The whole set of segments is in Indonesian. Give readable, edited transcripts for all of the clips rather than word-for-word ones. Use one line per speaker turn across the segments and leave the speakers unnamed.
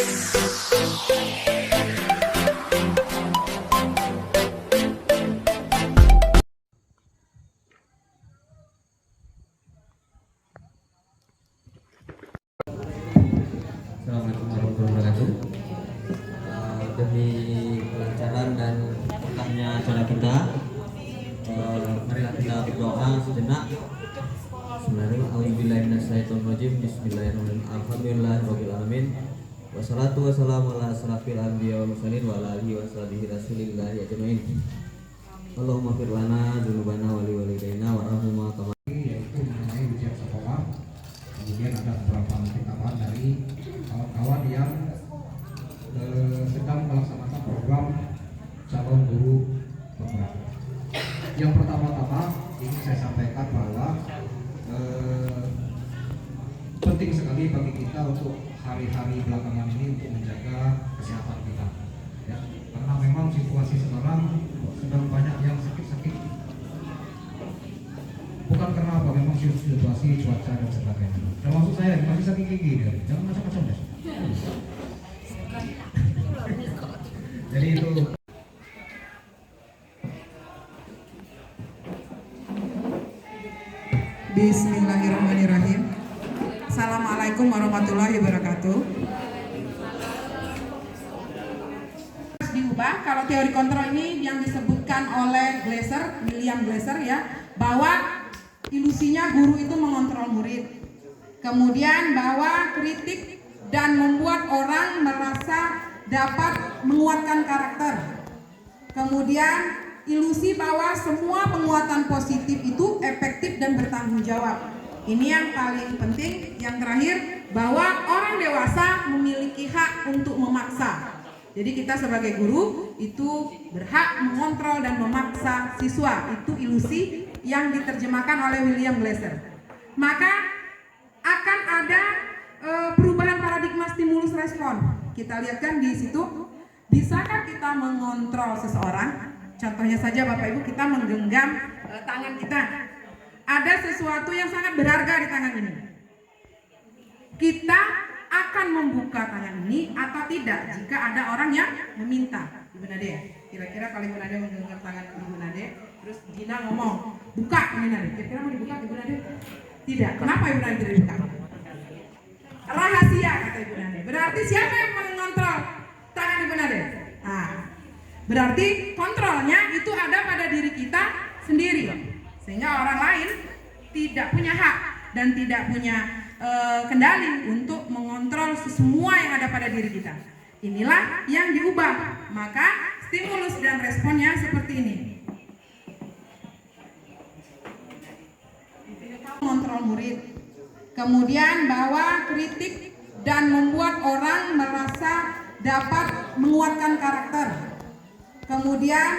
Assalamualaikum warahmatullahi wabarakatuh. Demi kelancaran dan berkahnya acara kita, marilah kita berdoa sejenak. Bismillahirrahmanirrahim. Bismillahirrahmanirrahim. Alhamdulillahirabbil alamin. Wassalatu wassalamu ala asrofil anbiya wal mursalin wa ala alihi washabihi rasulillah ajmain. Allahumma fir lana dzunubana wa liwalidayna warhamhuma kama.
Yaitu mengenai ujian sekolah. Kemudian ada beberapa tambahan dari kawan-kawan yang sedang melaksanakan program calon guru penggerak. Yang pertama-tama ingin saya sampaikan bahwa penting sekali bagi kita untuk hari-hari belakangan ini untuk menjaga kesehatan kita, ya, karena memang situasi sekarang sedang banyak yang sakit-sakit. Bukan karena apa, memang situasi cuaca dan sebagainya. Termasuk saya masih sakit gigi, jangan macam-macam deh. Jadi itu.
Bismillahirrahmanirrahim. Assalamualaikum warahmatullahi wabarakatuh. Diubah kalau teori kontrol ini yang disebutkan oleh William Glasser ya, bahwa ilusinya guru itu mengontrol murid. Kemudian bahwa kritik dan membuat orang merasa dapat menguatkan karakter. Kemudian ilusi bahwa semua penguatan positif itu efektif dan bertanggung jawab. Ini yang paling penting. Yang terakhir, bahwa orang dewasa memiliki hak untuk memaksa. Jadi kita sebagai guru itu berhak mengontrol dan memaksa siswa. Itu ilusi yang diterjemahkan oleh William Glasser. Maka akan ada perubahan paradigma stimulus respon. Kita lihatkan di situ, bisakah kita mengontrol seseorang? Contohnya saja Bapak Ibu, kita menggenggam tangan kita. Ada sesuatu yang sangat berharga di tangan ini. Kita akan membuka tangan ini atau tidak jika ada orang yang meminta. Ibu Nade, kira-kira kalau Ibu Nade menggenggam tangan Ibu Nade, terus Gina ngomong, buka Ibu Nade. Kira-kira mau dibuka Ibu Nade? Tidak. Kenapa Ibu Nade tidak dibuka? Rahasia kata Ibu Nade. Berarti siapa yang mengontrol tangan Ibu Nade? Nah, berarti kontrolnya itu ada pada diri kita sendiri, sehingga orang lain tidak punya hak dan tidak punya kendali untuk mengontrol semua yang ada pada diri kita. Inilah yang diubah. Maka stimulus dan responnya seperti ini. Mengontrol murid. Kemudian bahwa kritik dan membuat orang merasa dapat menguatkan karakter. Kemudian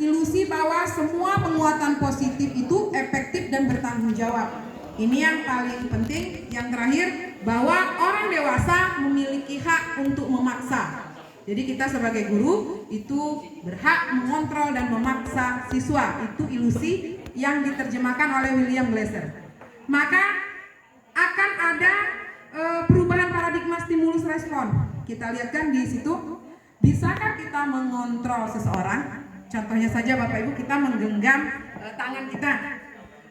ilusi bahwa semua penguatan positif itu efektif dan bertanggung jawab. Ini yang paling penting. Yang terakhir, bahwa orang dewasa memiliki hak untuk memaksa. Jadi kita sebagai guru itu berhak mengontrol dan memaksa siswa. Itu ilusi yang diterjemahkan oleh William Glasser. Maka akan ada perubahan paradigma stimulus respon. Kita lihatkan di situ, bisakah kita mengontrol seseorang? Contohnya saja Bapak Ibu, kita menggenggam tangan kita.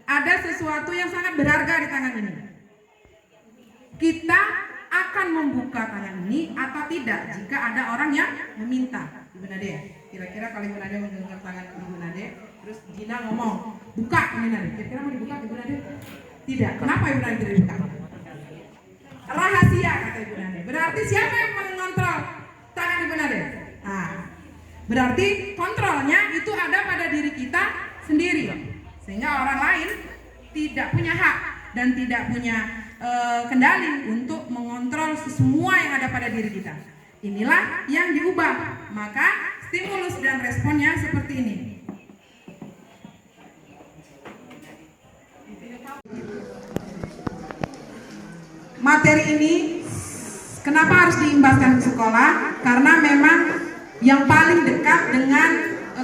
Ada sesuatu yang sangat berharga di tangan ini. Kita akan membuka tangan ini atau tidak jika ada orang yang meminta. Ibu Nade, kira-kira kalau Ibu Nade menggenggam tangan Ibu Nade, terus Gina ngomong, buka Ibu Nade. Kira-kira mau dibuka Ibu Nade? Tidak. Kenapa Ibu Nade tidak dibuka? Rahasia kata Ibu Nade. Berarti siapa yang mengontrol tangan Ibu Nade? Nah, berarti kontrolnya itu ada pada diri kita sendiri, sehingga orang lain tidak punya hak dan tidak punya kendali untuk mengontrol semua yang ada pada diri kita. Inilah yang diubah. Maka stimulus dan responnya seperti ini. Materi ini kenapa harus diimbaskan ke sekolah? Karena memang yang paling dekat dengan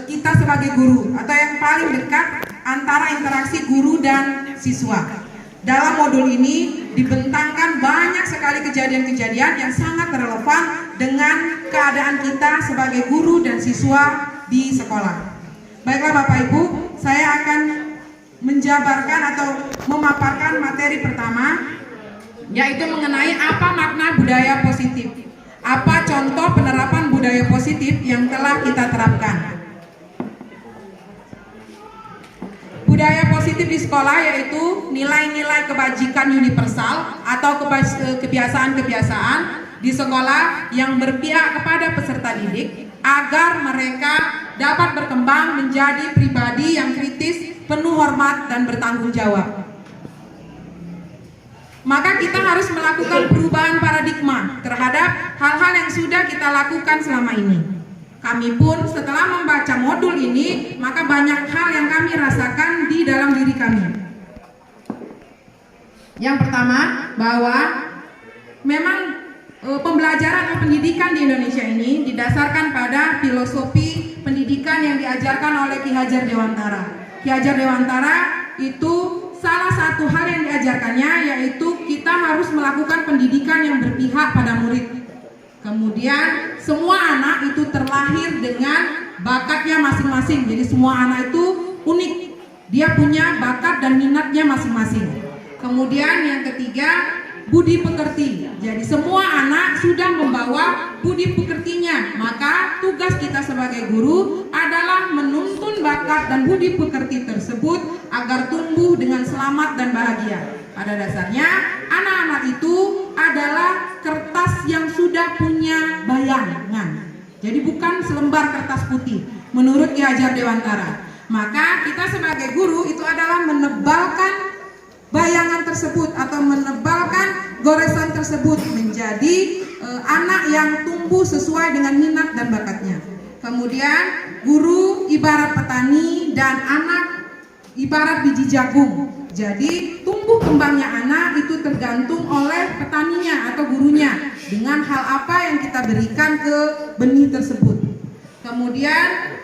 kita sebagai guru, atau yang paling dekat antara interaksi guru dan siswa. Dalam modul ini dibentangkan banyak sekali kejadian kejadian-kejadian yang sangat relevan dengan keadaan kita sebagai guru dan siswa di sekolah. Baiklah Bapak Ibu, saya akan menjabarkan atau memaparkan materi pertama, yaitu mengenai apa makna budaya positif. Apa contoh penerapan budaya positif yang telah kita terapkan. Budaya positif di sekolah yaitu nilai-nilai kebajikan universal atau kebiasaan-kebiasaan di sekolah yang berpihak kepada peserta didik agar mereka dapat berkembang menjadi pribadi yang kritis, penuh hormat dan bertanggung jawab. Maka kita harus melakukan perubahan paradigma terhadap hal-hal yang sudah kita lakukan selama ini. Kami pun setelah membaca modul ini, maka banyak hal yang kami rasakan di dalam diri kami. Yang pertama, bahwa memang pembelajaran atau pendidikan di Indonesia ini didasarkan pada filosofi pendidikan yang diajarkan oleh Ki Hajar Dewantara. Ki Hajar Dewantara itu salah satu hal yang diajarkannya yaitu kita harus melakukan pendidikan yang berpihak pada murid. Kemudian semua anak itu terlahir dengan bakatnya masing-masing. Jadi semua anak itu unik. Dia punya bakat dan minatnya masing-masing. Kemudian yang ketiga, budi pekerti. Jadi semua anak sudah membawa budi pekertinya. Maka tugas kita sebagai guru adalah menuntun bakat dan budi pekerti tersebut agar tumbuh dengan selamat dan bahagia. Pada dasarnya anak-anak itu adalah kertas yang sudah punya bayangan. Jadi bukan selembar kertas putih menurut Ki Hajar Dewantara. Maka kita sebagai guru itu adalah menebalkan bayangan tersebut atau menebalkan goresan tersebut menjadi anak yang tumbuh sesuai dengan minat dan bakatnya. Kemudian guru ibarat petani dan anak ibarat biji jagung. Jadi tumbuh kembangnya anak itu tergantung oleh petaninya atau gurunya dengan hal apa yang kita berikan ke benih tersebut. Kemudian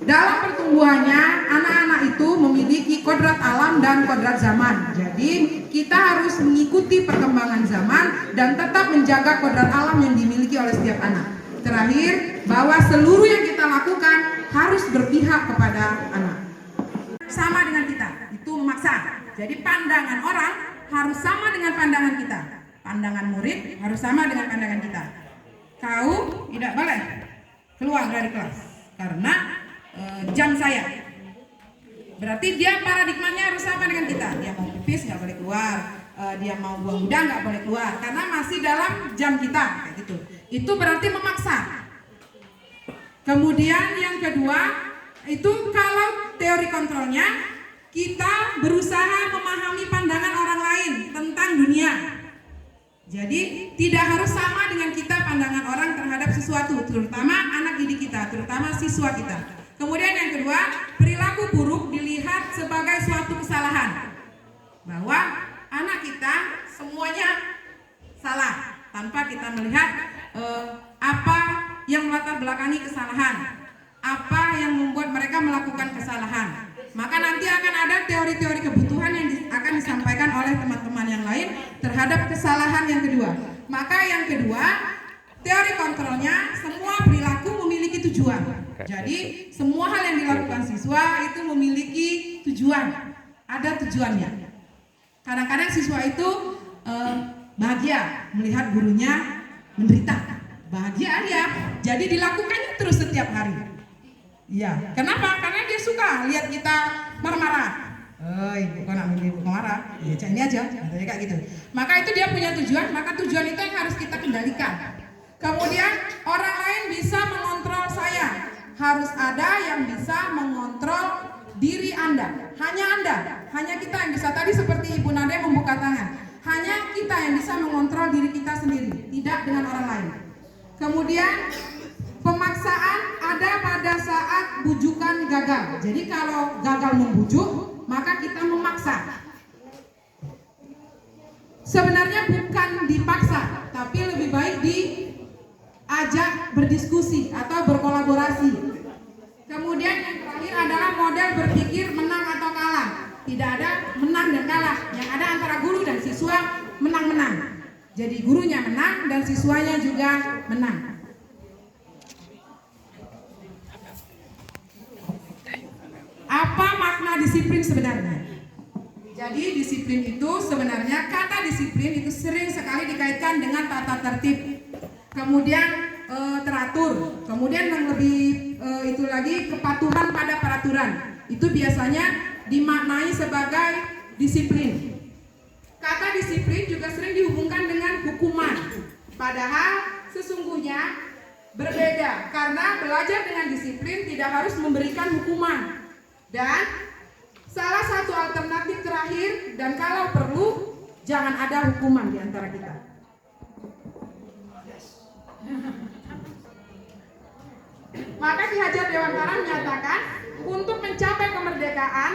dalam pertumbuhannya anak-anak itu memiliki kodrat alam dan kodrat zaman. Jadi kita harus mengikuti perkembangan zaman dan tetap menjaga kodrat alam yang dimiliki oleh setiap anak. Terakhir, bahwa seluruh yang kita lakukan harus berpihak kepada anak. Sama dengan kita, itu memaksa. Jadi pandangan orang harus sama dengan pandangan kita. Pandangan murid harus sama dengan pandangan kita. Kau tidak boleh keluar dari kelas karena jam saya. Berarti dia paradigmanya harus sama dengan kita. Dia mau pipis nggak boleh keluar, dia mau buang udang nggak boleh keluar karena masih dalam jam kita, kayak gitu. Itu berarti memaksa. Kemudian yang kedua itu kalau teori kontrolnya kita berusaha memahami pandangan orang lain tentang dunia. Jadi tidak harus sama dengan kita pandangan orang terhadap sesuatu, terutama anak didik kita, terutama siswa kita. Kemudian yang kedua, perilaku buruk dilihat sebagai suatu kesalahan. Bahwa anak kita semuanya salah tanpa kita melihat apa yang melatar belakangi kesalahan, apa yang membuat mereka melakukan kesalahan. Maka nanti akan ada teori-teori kebutuhan yang akan disampaikan oleh teman-teman yang lain terhadap kesalahan yang kedua. Maka yang kedua, teori kontrolnya semua perilaku memiliki tujuan. Jadi semua hal yang dilakukan siswa itu memiliki tujuan, ada tujuannya. Kadang-kadang siswa itu bahagia melihat gurunya menderita, bahagia dia, jadi dilakukannya terus setiap hari. Iya, kenapa? Karena dia suka lihat kita marah-marah. Bukan nak marah, ya ini aja, katanya kayak gitu. Maka itu dia punya tujuan, maka tujuan itu yang harus kita kendalikan. Kemudian orang lain bisa mengontrol saya, harus ada yang bisa mengontrol diri Anda. Hanya kita yang bisa. Tadi seperti Ibu Nade membuka tangan, hanya kita yang bisa mengontrol diri kita sendiri, tidak dengan orang lain. Kemudian pemaksaan ada pada saat bujukan gagal. Jadi kalau gagal membujuk, maka kita memaksa. Sebenarnya bukan dipaksa, tapi lebih baik diajak berdiskusi atau berkolaborasi. Kemudian yang terakhir adalah model berpikir menang atau kalah. Tidak ada menang dan kalah. Yang ada antara guru dan siswa menang-menang. Jadi gurunya menang dan siswanya juga menang. Apa makna disiplin sebenarnya? Jadi disiplin itu sebenarnya, kata disiplin itu sering sekali dikaitkan dengan tata tertib, kemudian teratur, kemudian yang lebih itu lagi kepatuhan pada peraturan. Itu biasanya dimaknai sebagai disiplin. Kata disiplin juga sering dihubungkan dengan hukuman. Padahal sesungguhnya berbeda, karena belajar dengan disiplin tidak harus memberikan hukuman. Dan salah satu alternatif terakhir, dan kalau perlu jangan ada hukuman di antara kita. Maka Ki Hajar Dewantara menyatakan, untuk mencapai kemerdekaan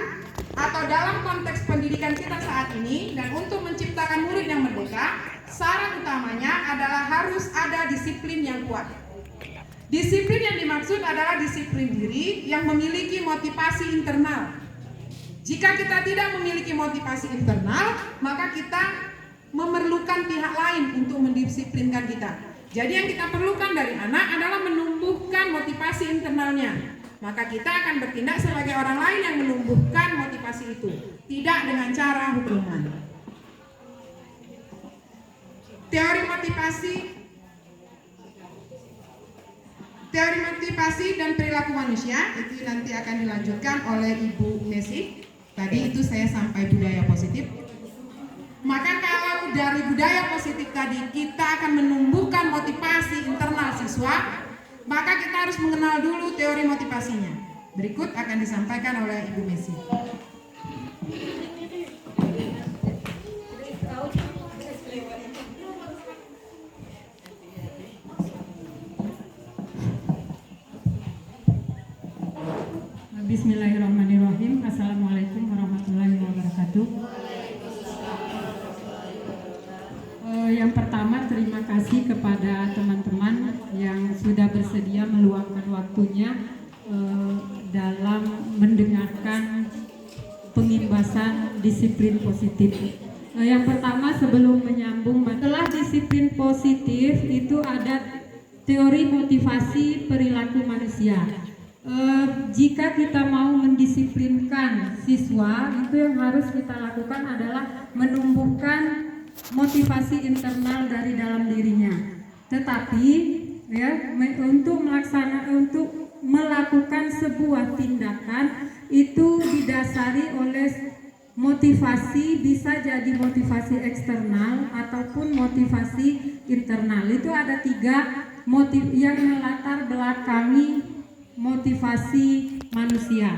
atau dalam konteks pendidikan kita saat ini dan untuk menciptakan murid yang merdeka, syarat utamanya adalah harus ada disiplin yang kuat. Disiplin yang dimaksud adalah disiplin diri yang memiliki motivasi internal. Jika kita tidak memiliki motivasi internal, maka kita memerlukan pihak lain untuk mendisiplinkan kita. Jadi yang kita perlukan dari anak adalah menumbuhkan motivasi internalnya. Maka kita akan bertindak sebagai orang lain yang menumbuhkan motivasi itu, tidak dengan cara hukuman. Teori motivasi dan perilaku manusia itu nanti akan dilanjutkan oleh Ibu Messi. Tadi itu saya sampai budaya positif. Maka kalau dari budaya positif tadi kita akan menumbuhkan motivasi internal siswa, maka kita harus mengenal dulu teori motivasinya. Berikut akan disampaikan oleh Ibu Messi.
Bismillahirrahmanirrahim. Assalamualaikum warahmatullahi wabarakatuh. Yang pertama, terima kasih kepada teman-teman yang sudah bersedia meluangkan waktunya dalam mendengarkan pengimbasan disiplin positif. Yang pertama, sebelum menyambung, setelah disiplin positif itu ada teori motivasi perilaku manusia. Jika kita mau mendisiplinkan siswa, itu yang harus kita lakukan adalah menumbuhkan motivasi internal dari dalam dirinya. Tetapi ya, untuk melakukan sebuah tindakan itu didasari oleh motivasi, bisa jadi motivasi eksternal ataupun motivasi internal. Itu ada 3 motif yang melatar belakangi motivasi manusia.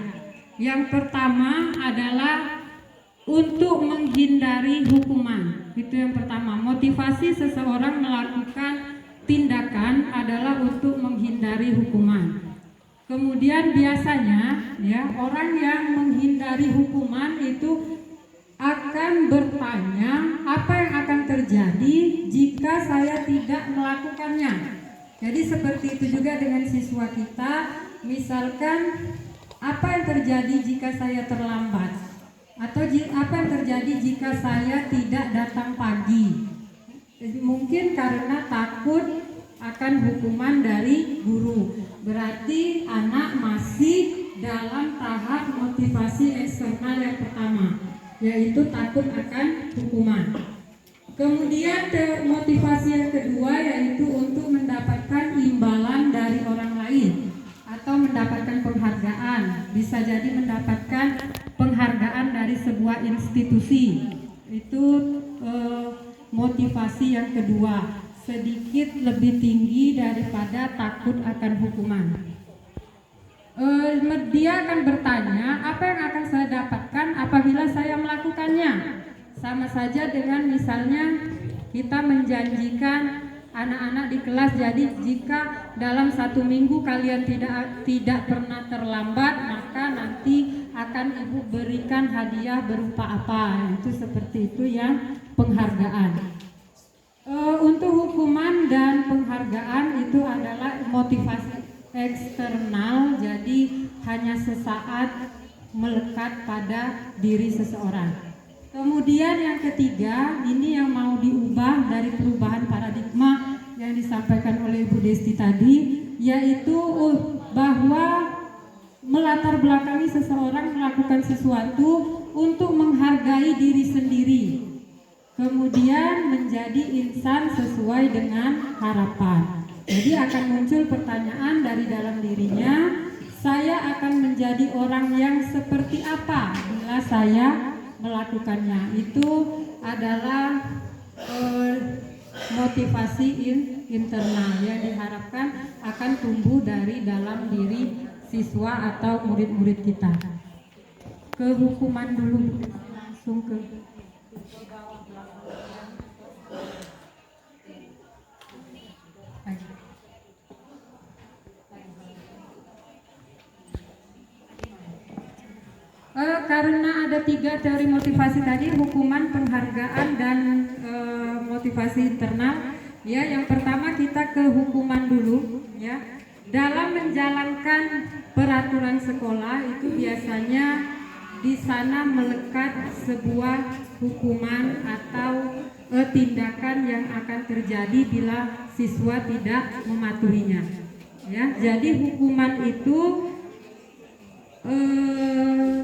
Yang pertama adalah untuk menghindari hukuman. Itu yang pertama. Motivasi seseorang melakukan tindakan adalah untuk menghindari hukuman. Kemudian biasanya ya, orang yang menghindari hukuman itu akan bertanya, apa yang akan terjadi jika saya tidak melakukannya. Jadi seperti itu juga dengan siswa kita. Misalkan, apa yang terjadi jika saya terlambat? Atau apa yang terjadi jika saya tidak datang pagi? Mungkin karena takut akan hukuman dari guru. Berarti anak masih dalam tahap motivasi eksternal yang pertama, yaitu takut akan hukuman. Kemudian motivasi yang kedua yaitu untuk mendapatkan imbalan dari orang lain atau mendapatkan penghargaan. Bisa jadi mendapatkan penghargaan dari sebuah institusi. Itu motivasi yang kedua, sedikit lebih tinggi daripada takut akan hukuman. Dia akan bertanya, apa yang akan saya dapatkan apabila saya melakukannya? Sama saja dengan misalnya kita menjanjikan anak-anak di kelas, jadi jika dalam 1 minggu kalian tidak pernah terlambat, maka nanti akan ibu berikan hadiah berupa apa. Itu seperti itu yang penghargaan. Untuk hukuman dan penghargaan itu adalah motivasi eksternal, jadi hanya sesaat melekat pada diri seseorang. Kemudian yang ketiga, ini yang mau diubah dari perubahan disampaikan oleh Ibu Desti tadi, yaitu bahwa melatar belakangi seseorang melakukan sesuatu untuk menghargai diri sendiri, kemudian menjadi insan sesuai dengan harapan. Jadi akan muncul pertanyaan dari dalam dirinya, saya akan menjadi orang yang seperti apa bila saya melakukannya. Itu adalah motivasi internal yang diharapkan akan tumbuh dari dalam diri siswa atau murid-murid kita. Ke hukuman dulu, langsung ke bawah belakang. Karena ada 3 teori motivasi tadi, hukuman, penghargaan, dan motivasi internal. Ya, yang pertama kita ke hukuman dulu. Ya, dalam menjalankan peraturan sekolah itu biasanya di sana melekat sebuah hukuman atau tindakan yang akan terjadi bila siswa tidak mematuhinya. Ya, jadi hukuman itu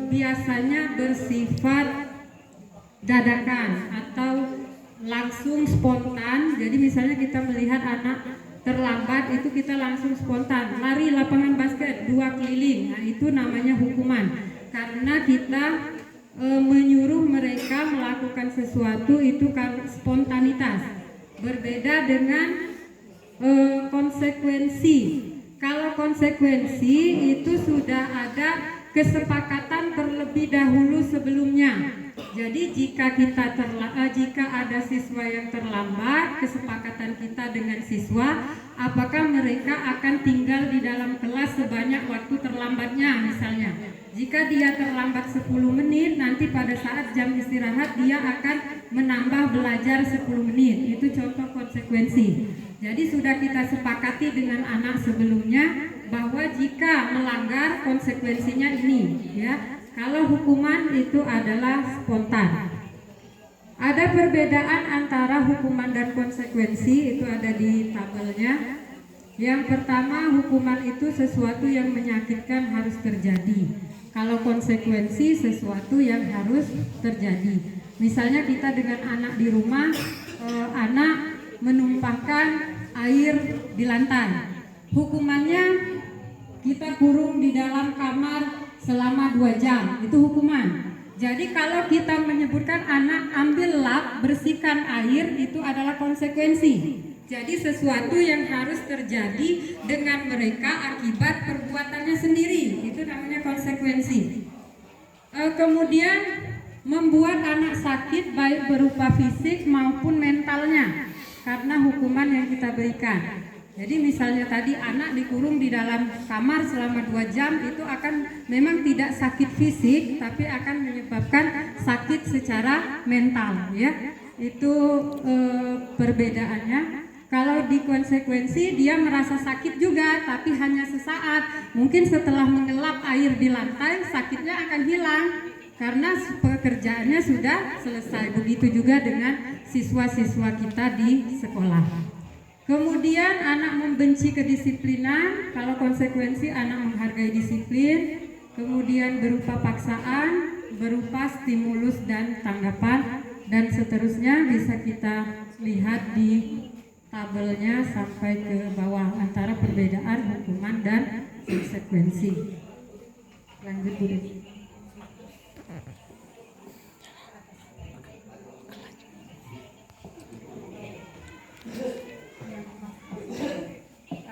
biasanya bersifat dadakan atau langsung spontan. Jadi misalnya kita melihat anak terlambat, itu kita langsung spontan lari lapangan basket 2 keliling. Nah, itu namanya hukuman, karena kita menyuruh mereka melakukan sesuatu itu kan spontanitas. Berbeda dengan konsekuensi. Kalau konsekuensi itu sudah ada kesepakatan terlebih dahulu sebelumnya. Jadi jika ada siswa yang terlambat, kesepakatan kita dengan siswa, apakah mereka akan tinggal di dalam kelas sebanyak waktu terlambatnya misalnya. Jika dia terlambat 10 menit, nanti pada saat jam istirahat dia akan menambah belajar 10 menit. Itu contoh konsekuensi. Jadi sudah kita sepakati dengan anak sebelumnya bahwa jika melanggar konsekuensinya ini, ya. Kalau hukuman itu adalah spontan. Ada perbedaan antara hukuman dan konsekuensi, itu ada di tabelnya. Yang pertama, hukuman itu sesuatu yang menyakitkan harus terjadi. Kalau konsekuensi sesuatu yang harus terjadi. Misalnya kita dengan anak di rumah, anak menumpahkan air di lantai. Hukumannya kita kurung di dalam kamar selama 2 jam, itu hukuman. Jadi kalau kita menyebutkan anak ambil lap, bersihkan air, itu adalah konsekuensi. Jadi sesuatu yang harus terjadi dengan mereka akibat perbuatannya sendiri, itu namanya konsekuensi. Kemudian membuat anak sakit baik berupa fisik maupun mentalnya karena hukuman yang kita berikan. Jadi misalnya tadi anak dikurung di dalam kamar selama 2 jam, itu akan memang tidak sakit fisik, tapi akan menyebabkan sakit secara mental, ya. Itu perbedaannya. Kalau di konsekuensi dia merasa sakit juga, tapi hanya sesaat. Mungkin setelah mengelap air di lantai, sakitnya akan hilang karena pekerjaannya sudah selesai. Begitu juga dengan siswa-siswa kita di sekolah. Kemudian anak membenci kedisiplinan. Kalau konsekuensi anak menghargai disiplin. Kemudian berupa paksaan, berupa stimulus dan tanggapan, dan seterusnya bisa kita lihat di tabelnya sampai ke bawah antara perbedaan hukuman dan konsekuensi. Lanjut dulu.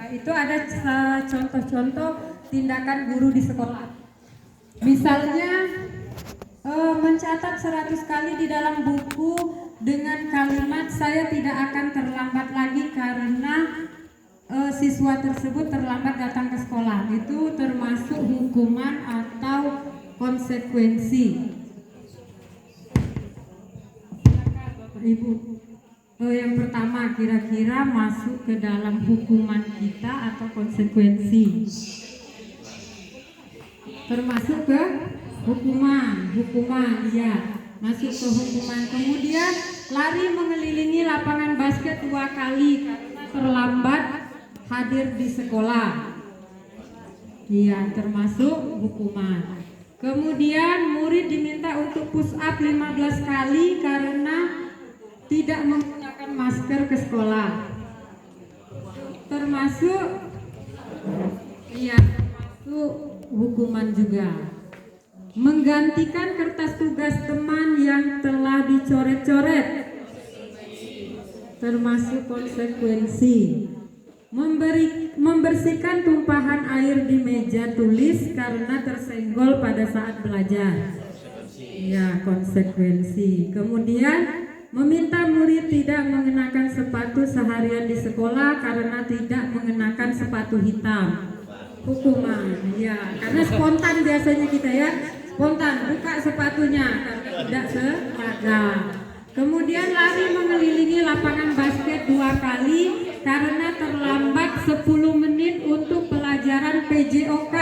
Itu ada contoh-contoh tindakan guru di sekolah. Misalnya mencatat 100 kali di dalam buku dengan kalimat saya tidak akan terlambat lagi karena siswa tersebut terlambat datang ke sekolah. Itu termasuk hukuman atau konsekuensi. Ibu. Yang pertama, kira-kira masuk ke dalam hukuman kita atau konsekuensi? Termasuk ke hukuman ya, masuk ke hukuman. Kemudian lari mengelilingi lapangan basket 2 kali karena terlambat hadir di sekolah. Iya, termasuk hukuman. Kemudian murid diminta untuk push up 15 kali karena tidak menggunakan masker ke sekolah. Termasuk hukuman juga. Menggantikan kertas tugas teman yang telah dicoret-coret, termasuk konsekuensi. Membersihkan tumpahan air di meja tulis karena tersenggol pada saat belajar. Ya, konsekuensi. Kemudian meminta murid tidak mengenakan sepatu seharian di sekolah karena tidak mengenakan sepatu hitam. Hukuman. Ya, karena spontan biasanya kita ya. Spontan buka sepatunya karena tidak seragam. Kemudian lari mengelilingi lapangan basket 2 kali karena terlambat 10 menit untuk pelajaran PJOK.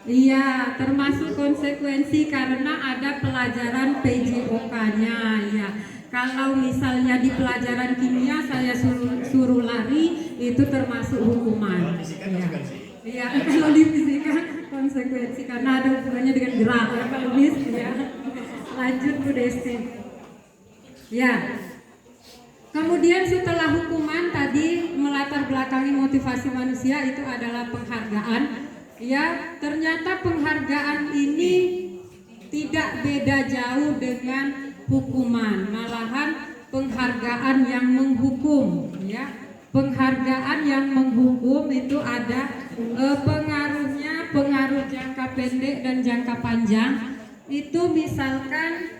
Iya, termasuk konsekuensi karena ada pelajaran PJOK-nya ya. Kalau misalnya di pelajaran kimia saya suruh lari, itu termasuk hukuman. Ya. Iya, kalau di fisika konsekuensi karena ada hubungannya dengan gerak ya Pak Luis ya. Lanjut Bu Desti. Ya. Kemudian setelah hukuman tadi melatar belakangi motivasi manusia itu adalah penghargaan. Ya, ternyata penghargaan ini tidak beda jauh dengan hukuman, malahan penghargaan yang menghukum ya. Penghargaan yang menghukum itu ada pengaruh jangka pendek dan jangka panjang. Itu misalkan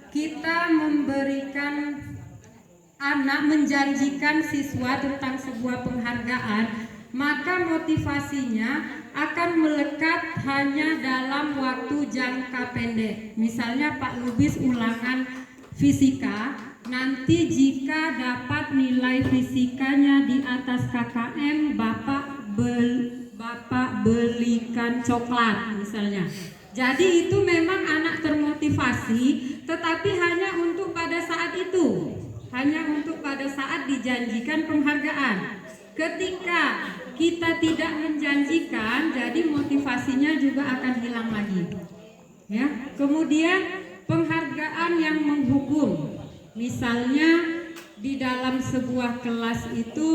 kita memberikan menjanjikan siswa tentang sebuah penghargaan, maka motivasinya akan melekat hanya dalam waktu jangka pendek. Misalnya Pak Lubis ulangan fisika, nanti jika dapat nilai fisikanya di atas KKM, Bapak belikan coklat misalnya. Jadi itu memang anak termotivasi, tetapi hanya untuk pada saat itu, hanya untuk pada saat dijanjikan penghargaan. Ketika kita tidak menjanjikan, jadi motivasinya juga akan hilang lagi. Ya. Kemudian penghargaan yang menghukum. Misalnya di dalam sebuah kelas itu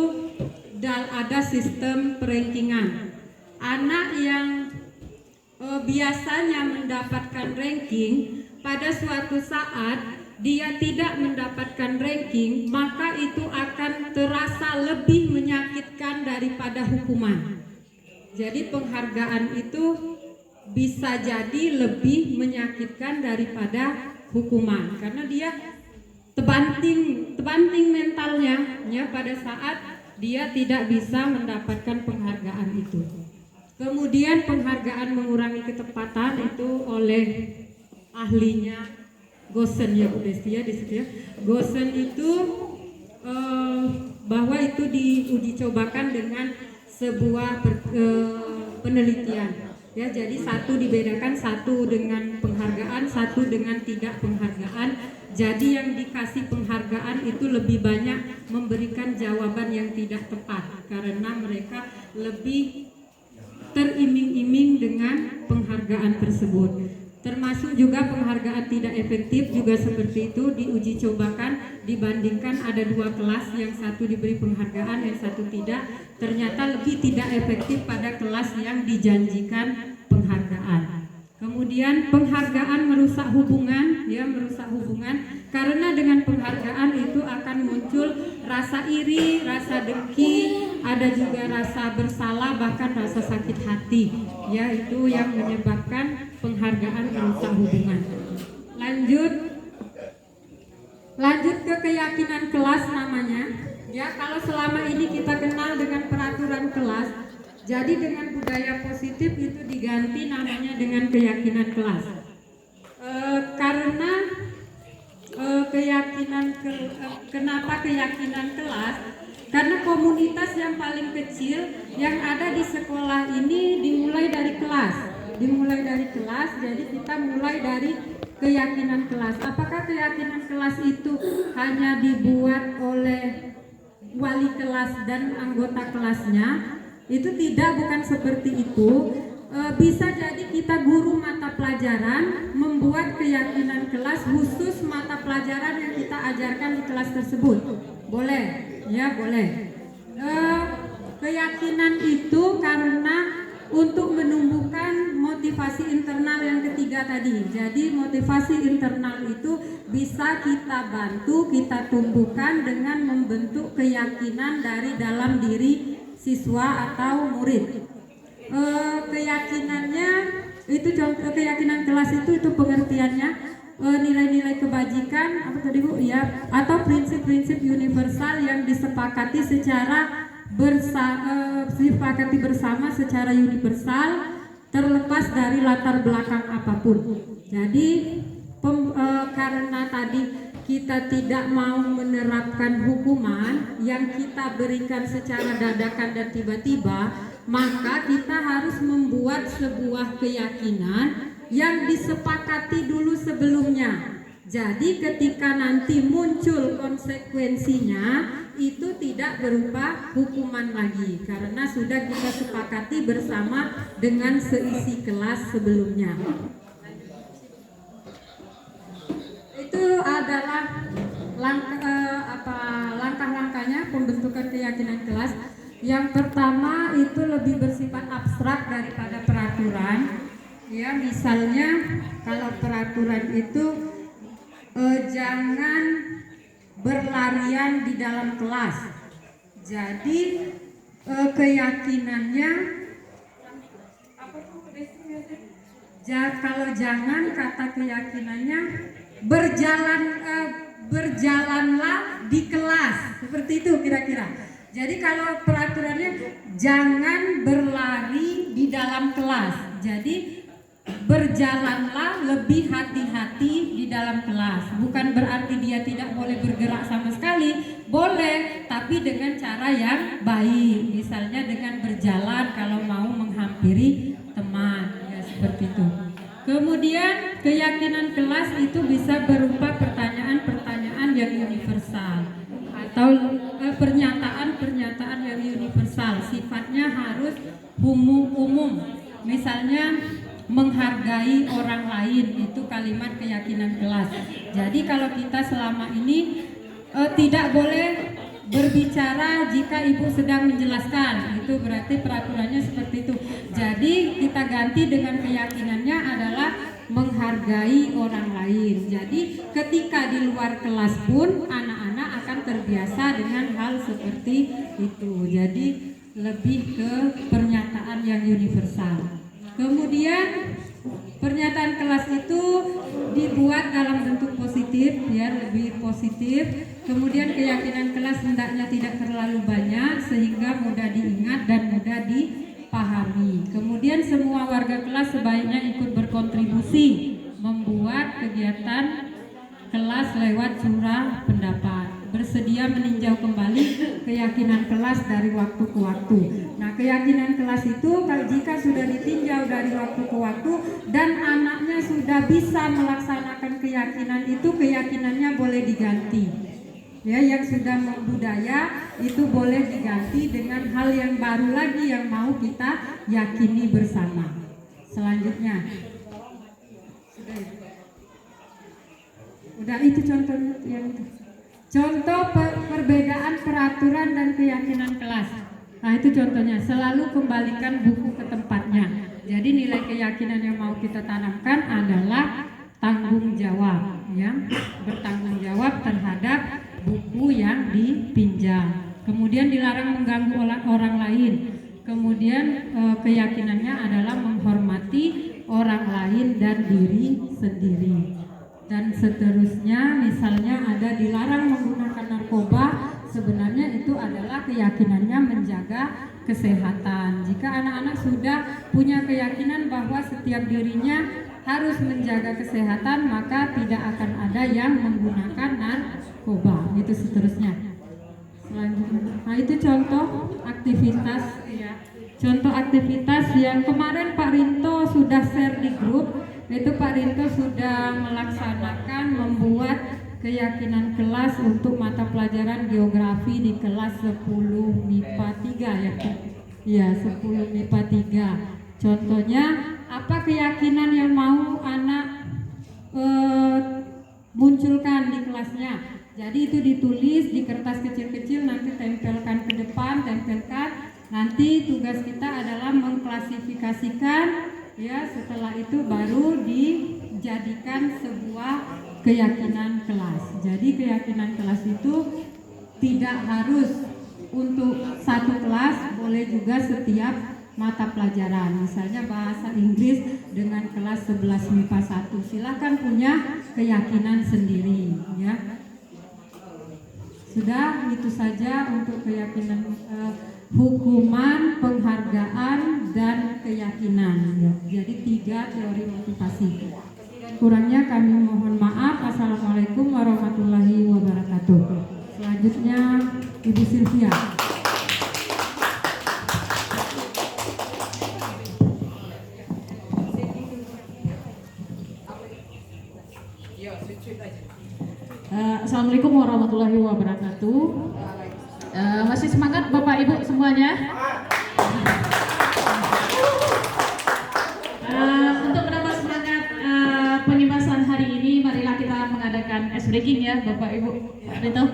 ada sistem perankingan. Anak yang biasanya mendapatkan ranking pada suatu saat dia tidak mendapatkan ranking, maka itu akan terasa lebih menyakitkan daripada hukuman. Jadi penghargaan itu bisa jadi lebih menyakitkan daripada hukuman karena dia tebanting mentalnya ya pada saat dia tidak bisa mendapatkan penghargaan itu. Kemudian penghargaan mengurangi ketepatan itu oleh ahlinya Gosen ya Bu Desti ya di situ ya. Gosen itu bahwa itu diuji cobakan dengan sebuah penelitian ya. Jadi satu dibedakan, satu dengan penghargaan, satu dengan tidak penghargaan. Jadi yang dikasih penghargaan itu lebih banyak memberikan jawaban yang tidak tepat karena mereka lebih teriming-iming dengan penghargaan tersebut. Termasuk juga penghargaan tidak efektif juga seperti itu diuji cobakan, dibandingkan ada 2 kelas, yang satu diberi penghargaan, yang satu tidak. Ternyata lebih tidak efektif pada kelas yang dijanjikan penghargaan. Kemudian penghargaan merusak hubungan, ya merusak hubungan karena dengan penghargaan itu akan muncul rasa iri, rasa dengki, ada juga rasa bersalah, bahkan rasa sakit hati. Ya, itu yang menyebabkan penghargaan merusak hubungan. Lanjut ke keyakinan kelas namanya. Ya, kalau selama ini kita kenal dengan peraturan kelas, jadi dengan budaya positif itu diganti namanya dengan keyakinan kelas. Karena kenapa keyakinan kelas? Karena komunitas yang paling kecil yang ada di sekolah ini dimulai dari kelas. Jadi kita mulai dari keyakinan kelas. Apakah keyakinan kelas itu hanya dibuat oleh wali kelas dan anggota kelasnya, itu tidak, bukan seperti itu. Bisa jadi kita guru mata pelajaran membuat keyakinan kelas khusus mata pelajaran yang kita ajarkan di kelas tersebut. Boleh, ya boleh. Keyakinan itu karena untuk menumbuhkan motivasi internal yang ketiga tadi. Jadi motivasi internal itu bisa kita bantu, kita tumbuhkan dengan membentuk keyakinan dari dalam diri siswa atau murid. Keyakinannya itu contoh, keyakinan kelas itu pengertiannya nilai-nilai kebajikan apa tadi Bu ya, atau prinsip-prinsip universal yang disepakati secara bersama secara universal terlepas dari latar belakang apapun. Jadi karena tadi kita tidak mau menerapkan hukuman yang kita berikan secara dadakan dan tiba-tiba, maka kita harus membuat sebuah keyakinan yang disepakati dulu sebelumnya. Jadi ketika nanti muncul konsekuensinya, itu tidak berupa hukuman lagi karena sudah kita sepakati bersama dengan seisi kelas sebelumnya. Itu adalah langkah-langkahnya pembentukan keyakinan kelas. Yang pertama itu lebih bersifat abstrak daripada peraturan. Ya, misalnya kalau peraturan itu jangan berlarian di dalam kelas. Jadi keyakinannya kalau jangan, kata keyakinannya berjalanlah di kelas, seperti itu kira-kira. Jadi kalau peraturannya jangan berlari di dalam kelas, jadi berjalanlah lebih hati-hati di dalam kelas. Bukan berarti dia tidak boleh bergerak sama sekali, boleh, tapi dengan cara yang baik. Misalnya dengan berjalan kalau mau menghampiri teman, ya seperti itu. Kemudian keyakinan kelas itu bisa berupa pertanyaan-pertanyaan yang universal atau pernyataan-pernyataan yang universal, sifatnya harus umum. Misalnya menghargai orang lain, itu kalimat keyakinan kelas. Jadi kalau kita selama ini tidak boleh berbicara jika ibu sedang menjelaskan, itu berarti peraturannya seperti itu. Jadi kita ganti dengan keyakinannya adalah menghargai orang lain. Jadi ketika di luar kelas pun anak-anak akan terbiasa dengan hal seperti itu. Jadi lebih ke pernyataan yang universal. Kemudian pernyataan kelas itu dibuat dalam bentuk positif biar lebih positif. Kemudian keyakinan kelas hendaknya tidak terlalu banyak sehingga mudah diingat dan mudah dipahami. Kemudian semua warga kelas sebaiknya ikut berkontribusi membuat kegiatan kelas lewat surah pendapat. Bersedia meninjau kembali keyakinan kelas dari waktu ke waktu. Nah, keyakinan kelas itu kalau jika sudah ditinjau dari waktu ke waktu dan anaknya sudah bisa melaksanakan keyakinan itu, keyakinannya boleh diganti. Ya, yang sudah membudaya itu boleh diganti dengan hal yang baru lagi yang mau kita yakini bersama. Selanjutnya. Udah itu contohnya yang itu. Contoh perbedaan peraturan dan keyakinan kelas. Nah itu contohnya, selalu kembalikan buku ke tempatnya. Jadi nilai keyakinan yang mau kita tanamkan adalah tanggung jawab, ya, bertanggung jawab terhadap buku yang dipinjam. Kemudian dilarang mengganggu orang lain. Kemudian keyakinannya adalah menghormati orang lain dan diri sendiri. Dan seterusnya, misalnya ada dilarang menggunakan narkoba, sebenarnya itu adalah keyakinannya menjaga kesehatan. Jika anak-anak sudah punya keyakinan bahwa setiap dirinya harus menjaga kesehatan, maka tidak akan ada yang menggunakan narkoba. Itu seterusnya. Selanjutnya, nah itu contoh aktivitas, ya. Contoh aktivitas yang kemarin Pak Rinto sudah share di grup. Itu Pak Rinto sudah melaksanakan membuat keyakinan kelas untuk mata pelajaran geografi di kelas 10 MIPA 3 ya Pak? Ya, 10 MIPA 3. Contohnya, apa keyakinan yang mau anak munculkan di kelasnya? Jadi itu ditulis di kertas kecil-kecil, nanti tempelkan ke depan, tempelkan. Nanti tugas kita adalah mengklasifikasikan, ya, setelah itu baru dijadikan sebuah keyakinan kelas. Jadi keyakinan kelas itu tidak harus untuk satu kelas, boleh juga setiap mata pelajaran. Misalnya bahasa Inggris dengan kelas 11 MIPA 1, silakan punya keyakinan sendiri, ya. Sudah, itu saja untuk keyakinan, hukuman, penghargaan, dan keyakinan, ya. Jadi 3 teori motivasi. Kurangnya kami mohon maaf. Assalamualaikum warahmatullahi wabarakatuh. Selanjutnya Ibu Sylvia.
Assalamualaikum warahmatullahi wabarakatuh. Masih semangat Bapak Ibu semuanya? Untuk menambah semangat pengibasan hari ini, marilah kita mengadakan ice breaking ya Bapak Ibu. Rito,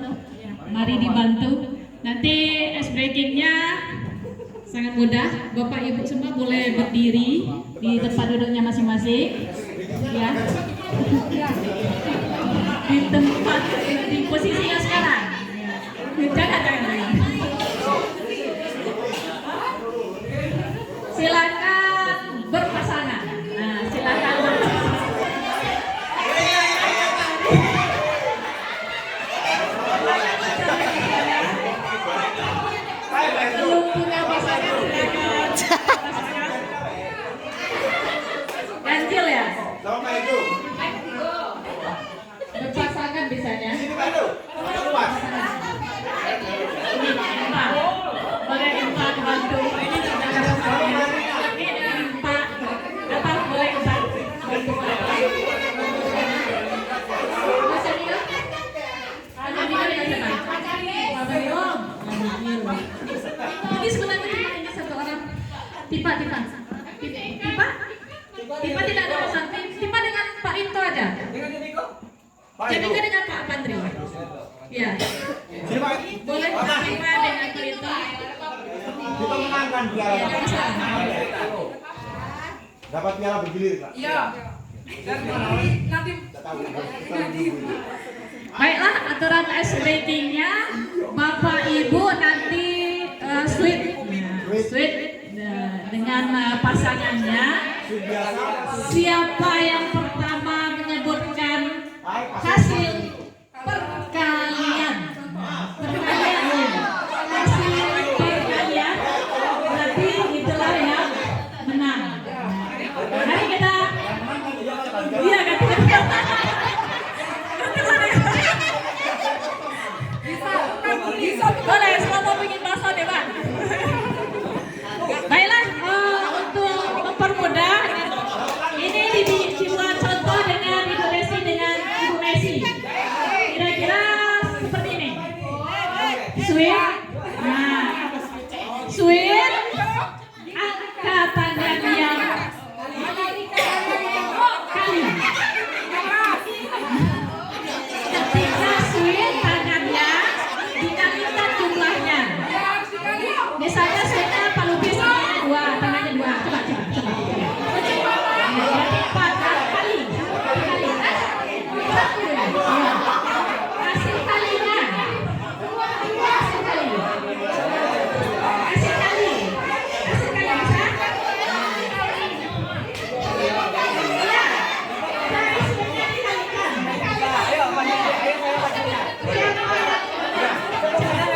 mari dibantu. Nanti ice breakingnya sangat mudah. Bapak Ibu semua boleh berdiri di tempat duduknya masing-masing, ya. Di tempat, di posisi yang sekarang. Jangan. Silakan berpasangan. Nah, silakan berpasangan. Belum punya pasangan, silakan. Ganjil ya? Berpasangan bisanya. Boleh empat bantu. Ini sudah ada pasangan. Ini empat. Apa boleh empat bantu? Mas Anil? Anil dengan siapa? Pak Belum. Ini sebenarnya ini satu orang. Tipa. Tipa tidak ada pesan. Tipa dengan Pak Rinto aja. Jadi dengan Pak Pandri. Ya. Boleh Tipa dengan Pak Rinto.
Kita menangkan piala. Dapat piala bergilir, Pak.
Iya. Nanti
Baiklah, aturan ice breaking-nya Bapak Ibu nanti sweet dengan pasangannya. Siapa yang pertama menyebutkan hasil perkalian, hasil perkalian, berarti itulah yang menang. Mari kita, iya ganti. Boleh, selamat bikin bakso deh Pak. Baiklah, untuk mempermudah, ini dibuat contoh dengan Ibu Desi dengan Ibu Messi. Kira-kira seperti ini. Sweet. Nah, sweet. Angkat tangan yang kali. Ketika sweet tangannya dikalikan jumlahnya. Misalnya sweetnya Pak Lubis tangannya dua. Coba. Berarti 4 kali. Hasil kalinya. Hasil kali bisa? Ya. Hasilnya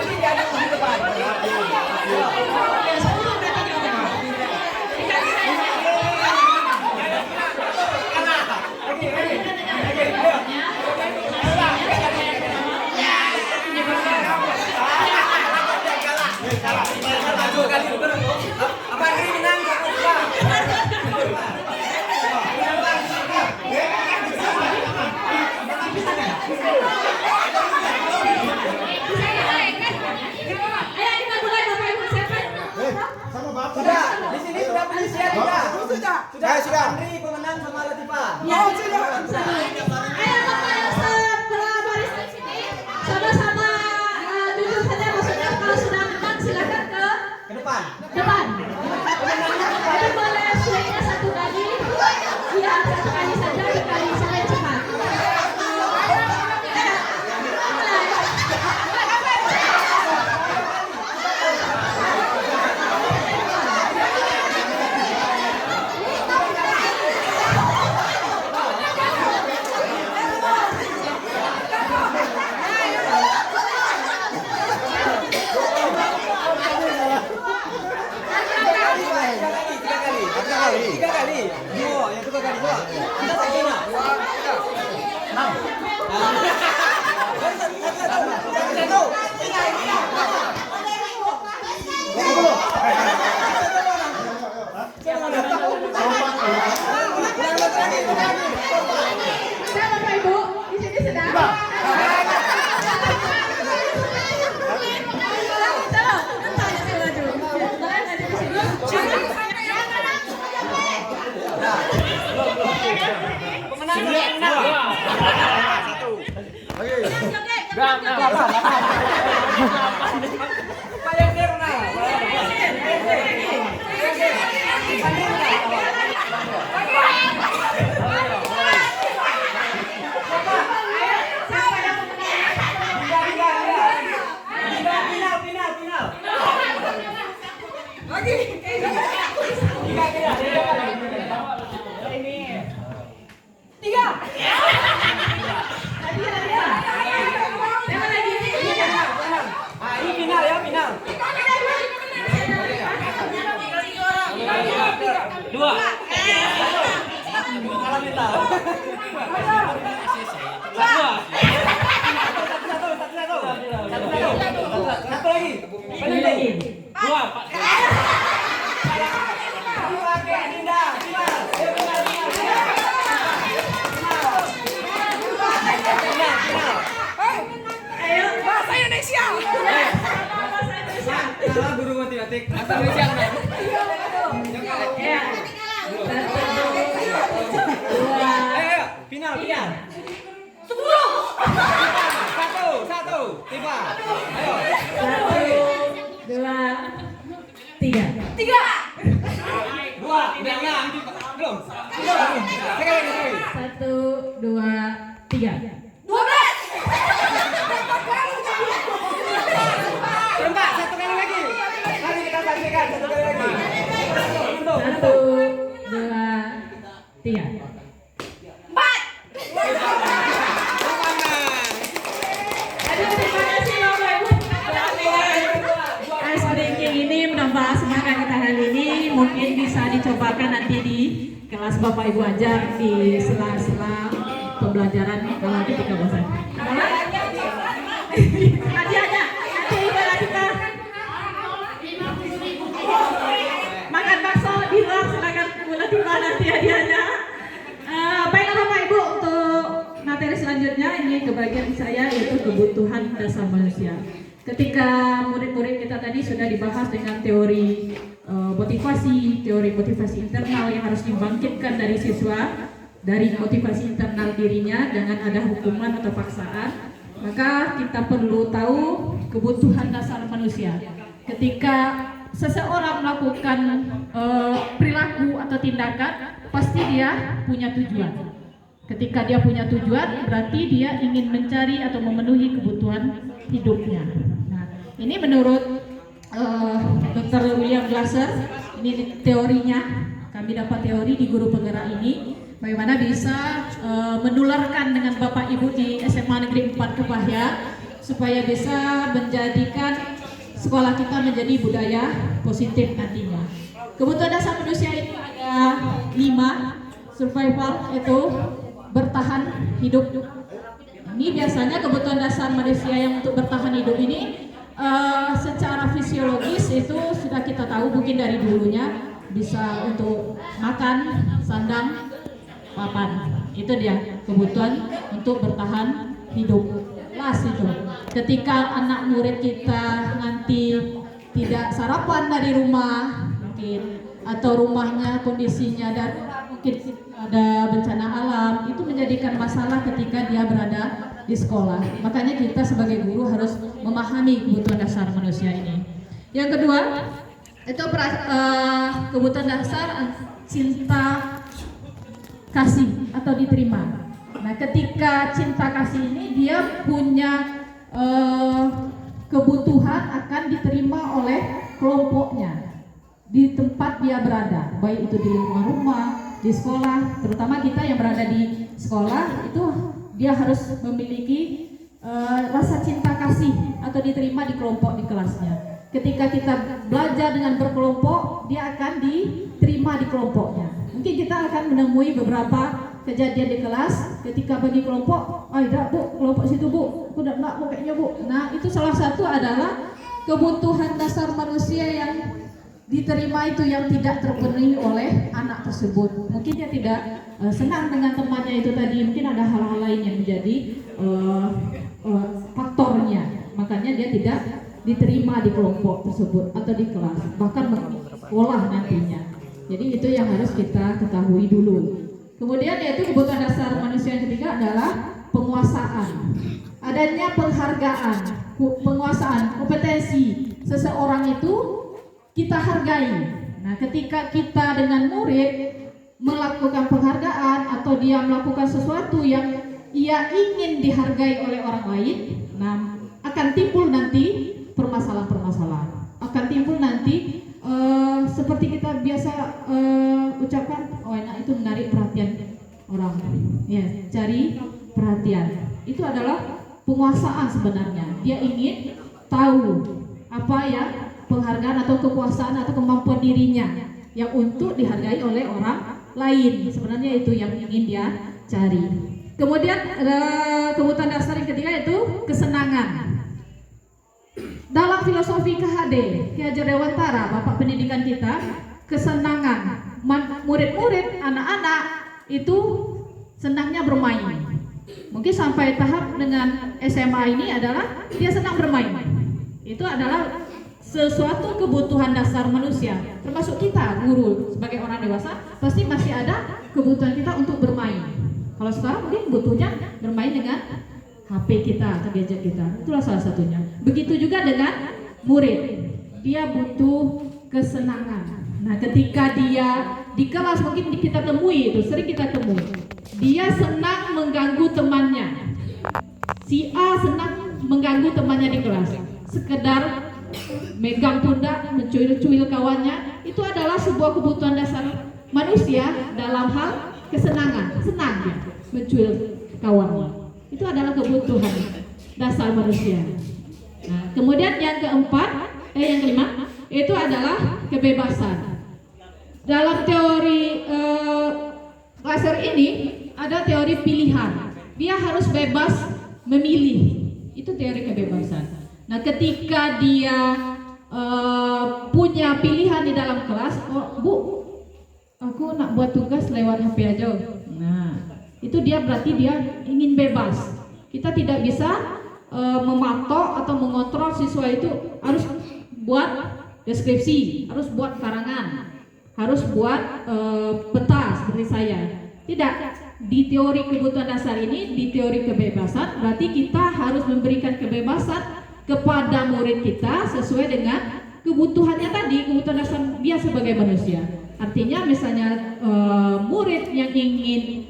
dikalikan. Apa ini menang? Mungkin bisa dicobakan nanti di kelas Bapak Ibu ajar di sela-sela pembelajaran kalau ketika bosan. Hadiahnya nanti ibarat kita makan bakso di luar, silakan mulai tiba nanti hadiahnya. Baiklah Bapak Ibu, untuk materi selanjutnya ini kebagian saya yaitu kebutuhan dasar manusia. Ketika murid-murid kita tadi sudah dibahas dengan teori teori motivasi internal yang harus dibangkitkan dari siswa, dari motivasi internal dirinya, jangan ada hukuman atau paksaan. Maka kita perlu tahu kebutuhan dasar manusia. Ketika seseorang melakukan perilaku atau tindakan, pasti dia punya tujuan. Ketika dia punya tujuan, berarti dia ingin mencari atau memenuhi kebutuhan hidupnya. Nah, ini menurut Dr. William Glasser, ini teorinya. Kami dapat teori di guru penggerak ini, bagaimana bisa menularkan dengan Bapak Ibu di SMA Negeri 4 Kepahya supaya bisa menjadikan sekolah kita menjadi budaya positif nantinya. Kebutuhan dasar manusia itu ada 5. Survival itu bertahan hidup. Ini biasanya kebutuhan dasar manusia yang untuk bertahan hidup ini secara fisiologis itu sudah kita tahu mungkin dari dulunya, bisa untuk makan, sandang, papan. Itu dia kebutuhan untuk bertahan hidup. Las itu. Ketika anak murid kita nanti tidak sarapan dari rumah mungkin, atau rumahnya kondisinya darurat, mungkin ada bencana alam, itu menjadikan masalah ketika dia berada di sekolah. Makanya kita sebagai guru harus memahami kebutuhan dasar manusia ini. Yang kedua, itu kebutuhan dasar cinta kasih atau diterima. Nah, ketika cinta kasih ini dia punya kebutuhan akan diterima oleh kelompoknya di tempat dia berada, baik itu di lingkungan rumah, di sekolah. Terutama kita yang berada di sekolah itu dia harus memiliki rasa cinta kasih atau diterima di kelompok di kelasnya. Ketika kita belajar dengan berkelompok, dia akan diterima di kelompoknya. Mungkin kita akan menemui beberapa kejadian di kelas ketika bagi kelompok, tidak bu, kelompok situ bu, aku tidak mau kayaknya bu. Nah, itu salah satu adalah kebutuhan dasar manusia yang diterima itu yang tidak terpenuhi oleh anak tersebut. Mungkin dia tidak senang dengan temannya itu tadi, mungkin ada hal-hal lain yang menjadi faktornya, makanya dia tidak diterima di kelompok tersebut atau di kelas, bahkan sekolah nantinya. Jadi itu yang harus kita ketahui dulu. Kemudian yaitu kebutuhan dasar manusia yang ketiga adalah penguasaan. adanya penghargaan, penguasaan, kompetensi seseorang itu kita hargai. Nah, ketika kita dengan murid melakukan penghargaan atau dia melakukan sesuatu yang ia ingin dihargai oleh orang lain, nah akan timbul nanti permasalahan-permasalahan. Akan timbul nanti seperti kita biasa ucapkan, oh enak itu menarik perhatian orang, ya cari perhatian. Itu adalah penguasaan sebenarnya. Dia ingin tahu apa ya penghargaan atau kekuasaan atau kemampuan dirinya yang untuk dihargai oleh orang lain. Sebenarnya itu yang ingin dia cari. Kemudian kebutuhan dasar yang ketiga itu kesenangan. Dalam filosofi KHD, Ki Hajar Dewantara, Bapak Pendidikan kita, kesenangan murid-murid, anak-anak itu senangnya bermain. Mungkin sampai tahap dengan SMA ini adalah dia senang bermain. Itu adalah sesuatu kebutuhan dasar manusia. Termasuk kita, guru, sebagai orang dewasa, pasti masih ada kebutuhan kita untuk bermain. Kalau sekarang mungkin butuhnya bermain dengan HP kita atau gadget kita. Itulah salah satunya. Begitu juga dengan murid. Dia butuh kesenangan. Nah, ketika dia di kelas mungkin kita temui itu, sering kita temui. Dia senang mengganggu temannya. Si A senang mengganggu temannya di kelas. Sekedar megang pundak, mencuil-cuil kawannya, itu adalah sebuah kebutuhan dasar manusia dalam hal kesenangan. Senang dia mencuil kawannya. Itu adalah kebutuhan dasar manusia. Nah, kemudian yang kelima itu adalah kebebasan. Dalam teori laser ini ada teori pilihan. Dia harus bebas memilih. Itu teori kebebasan. Nah, ketika dia punya pilihan di dalam kelas, oh Bu, aku nak buat tugas lewat HP aja. Nah, itu dia berarti dia ingin bebas. Kita tidak bisa mematok atau mengontrol siswa itu harus buat deskripsi, harus buat karangan, harus buat peta seperti saya. Tidak. Di teori kebutuhan dasar ini, di teori kebebasan, berarti kita harus memberikan kebebasan kepada murid kita sesuai dengan kebutuhannya tadi, kebutuhan dasar dia sebagai manusia. Artinya misalnya murid yang ingin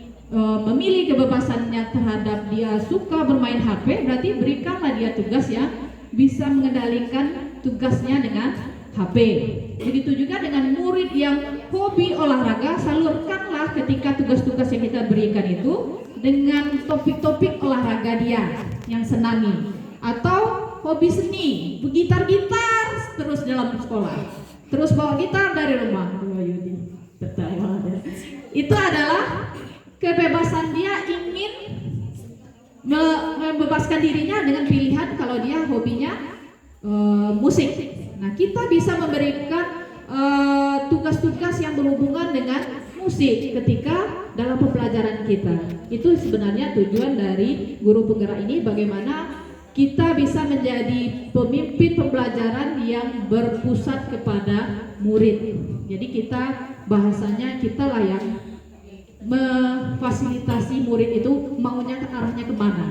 memilih kebebasannya terhadap dia suka bermain HP, berarti berikanlah dia tugas yang bisa mengendalikan tugasnya dengan HP. Begitu juga dengan murid yang hobi olahraga, salurkanlah ketika tugas-tugas yang kita berikan itu dengan topik-topik olahraga dia yang senangi. Atau hobi seni, bergitar-gitar terus dalam sekolah, terus bawa gitar dari rumah. Itu adalah kebebasan dia ingin membebaskan dirinya dengan pilihan kalau dia hobinya musik. Nah, kita bisa memberikan tugas-tugas yang berhubungan dengan musik ketika dalam pembelajaran kita. Itu sebenarnya tujuan dari guru penggerak ini, bagaimana kita bisa menjadi pemimpin pembelajaran yang berpusat kepada murid. Jadi kita bahasanya kitalah yang memfasilitasi murid itu maunya ke arahnya kemana,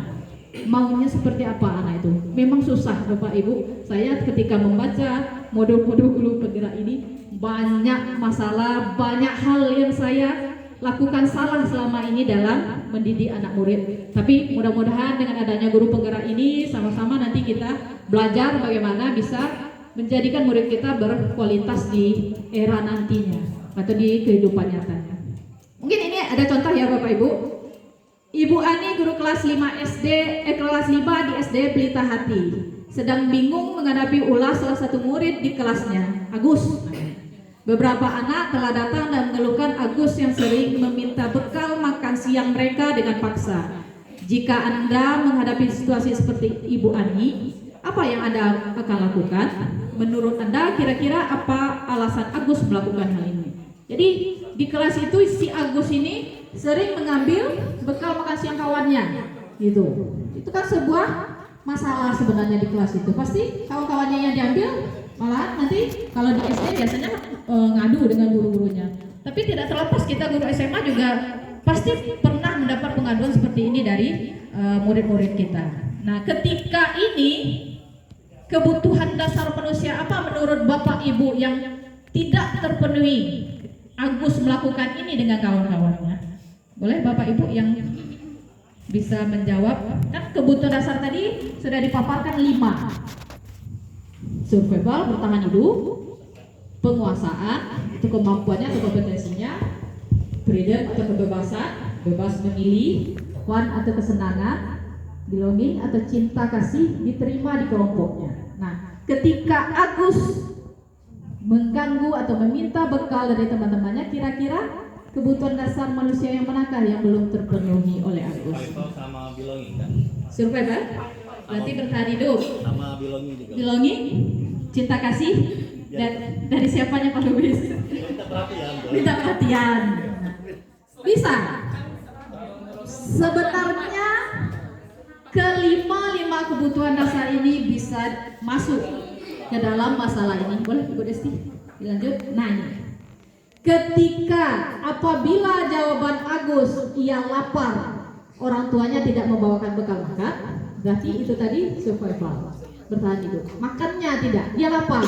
maunya seperti apa anak itu. Memang susah Bapak Ibu, saya ketika membaca modul-modul guru penggerak ini banyak masalah, banyak hal yang saya lakukan salah selama ini dalam mendidik anak murid. Tapi mudah-mudahan dengan adanya guru penggerak ini sama-sama nanti kita belajar bagaimana bisa menjadikan murid kita berkualitas di era nantinya atau di kehidupan nyatanya. Mungkin ini ada contoh ya Bapak Ibu. Ibu Ani guru kelas 5 SD, kelas 5 di SD Pelita Hati, sedang bingung menghadapi ulah salah satu murid di kelasnya, Agus. Beberapa anak telah datang dan mengeluhkan Agus yang sering meminta bekal makan siang mereka dengan paksa. Jika Anda menghadapi situasi seperti Ibu Ani, apa yang Anda akan lakukan? Menurut Anda kira-kira apa alasan Agus melakukan hal ini? Jadi di kelas itu si Agus ini sering mengambil bekal makan siang kawannya, gitu. Itu kan sebuah masalah sebenarnya di kelas itu. Pasti kawan-kawannya yang diambil, malah nanti kalau di SD biasanya ngadu dengan guru-gurunya. Tapi tidak terlepas kita guru SMA juga pasti pernah mendapat pengaduan seperti ini dari murid-murid kita. Nah, ketika ini kebutuhan dasar manusia apa menurut Bapak Ibu yang tidak terpenuhi? Agus melakukan ini dengan kawan-kawannya. Boleh Bapak Ibu yang bisa menjawab? Kan kebutuhan dasar tadi sudah dipaparkan 5. Survival, bertahan hidup, penguasaan, itu kemampuannya atau kompetensinya, freedom atau kebebasan, bebas memilih, fun atau kesenangan, belonging atau cinta kasih diterima di kelompoknya. Nah, ketika Agus mengganggu atau meminta bekal dari teman-temannya, kira-kira kebutuhan dasar manusia yang manakah yang belum terpenuhi oleh Agus?
Survival sama belonging kan?
Survival, berarti bertahan hidup.
Sama belonging juga.
Belonging, cinta kasih, dan dari siapanya Pak Lubis?
Minta perhatian.
Minta perhatian. Bisa. Sebenarnya kelima kebutuhan dasar ini bisa masuk ke dalam masalah ini. Boleh Ibu Desti dilanjut? Nah, ini. Ketika apabila jawaban Agus ia lapar, orang tuanya tidak membawakan bekal makan, berarti itu tadi survival, bertahan hidup. Makannya tidak, dia lapar,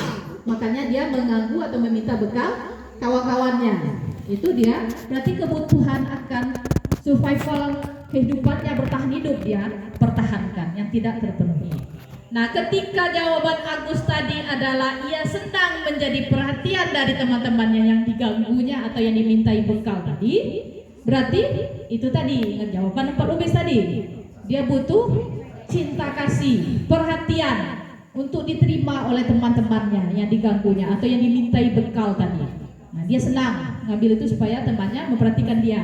makanya dia mengganggu atau meminta bekal kawan-kawannya. Itu dia, berarti kebutuhan akan survival kehidupannya, bertahan hidup dia pertahankan yang tidak terpenuhi. Nah, ketika jawaban Agus tadi adalah ia senang menjadi perhatian dari teman-temannya yang diganggunya atau yang dimintai bekal tadi, berarti itu tadi ingat jawaban Pak Lubis tadi. Dia butuh cinta kasih, perhatian untuk diterima oleh teman-temannya yang diganggunya atau yang dimintai bekal tadi. Nah, dia senang ngambil itu supaya temannya memperhatikan dia.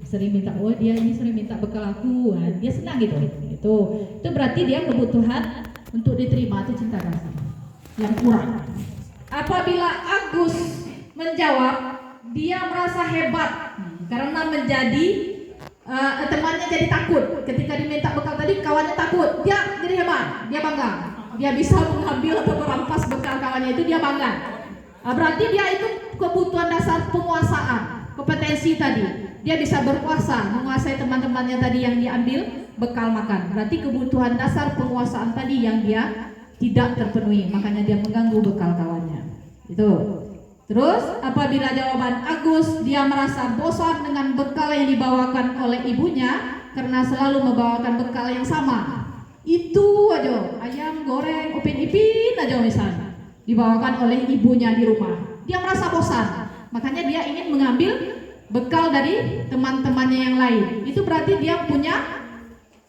Sering minta, oh dia ini sering minta bekal aku, nah, dia senang gitu. Itu berarti dia kebutuhan untuk diterima atau cinta kasih yang kurang. Apabila Agus menjawab, dia merasa hebat karena menjadi temannya jadi takut. Ketika diminta bekal tadi, kawannya takut, dia jadi hebat, dia bangga, dia bisa mengambil atau merampas bekal kawannya itu, dia bangga. Berarti dia itu kebutuhan dasar penguasaan, kompetensi tadi. Dia bisa berkuasa, menguasai teman-temannya tadi yang diambil bekal makan. Berarti kebutuhan dasar penguasaan tadi yang dia tidak terpenuhi, makanya dia mengganggu bekal kawannya. Itu. Terus apabila jawaban Agus, dia merasa bosan dengan bekal yang dibawakan oleh ibunya karena selalu membawakan bekal yang sama. Itu aja, ayam goreng, upin ipin aja misalnya, dibawakan oleh ibunya di rumah. Dia merasa bosan, makanya dia ingin mengambil bekal dari teman-temannya yang lain. Itu berarti dia punya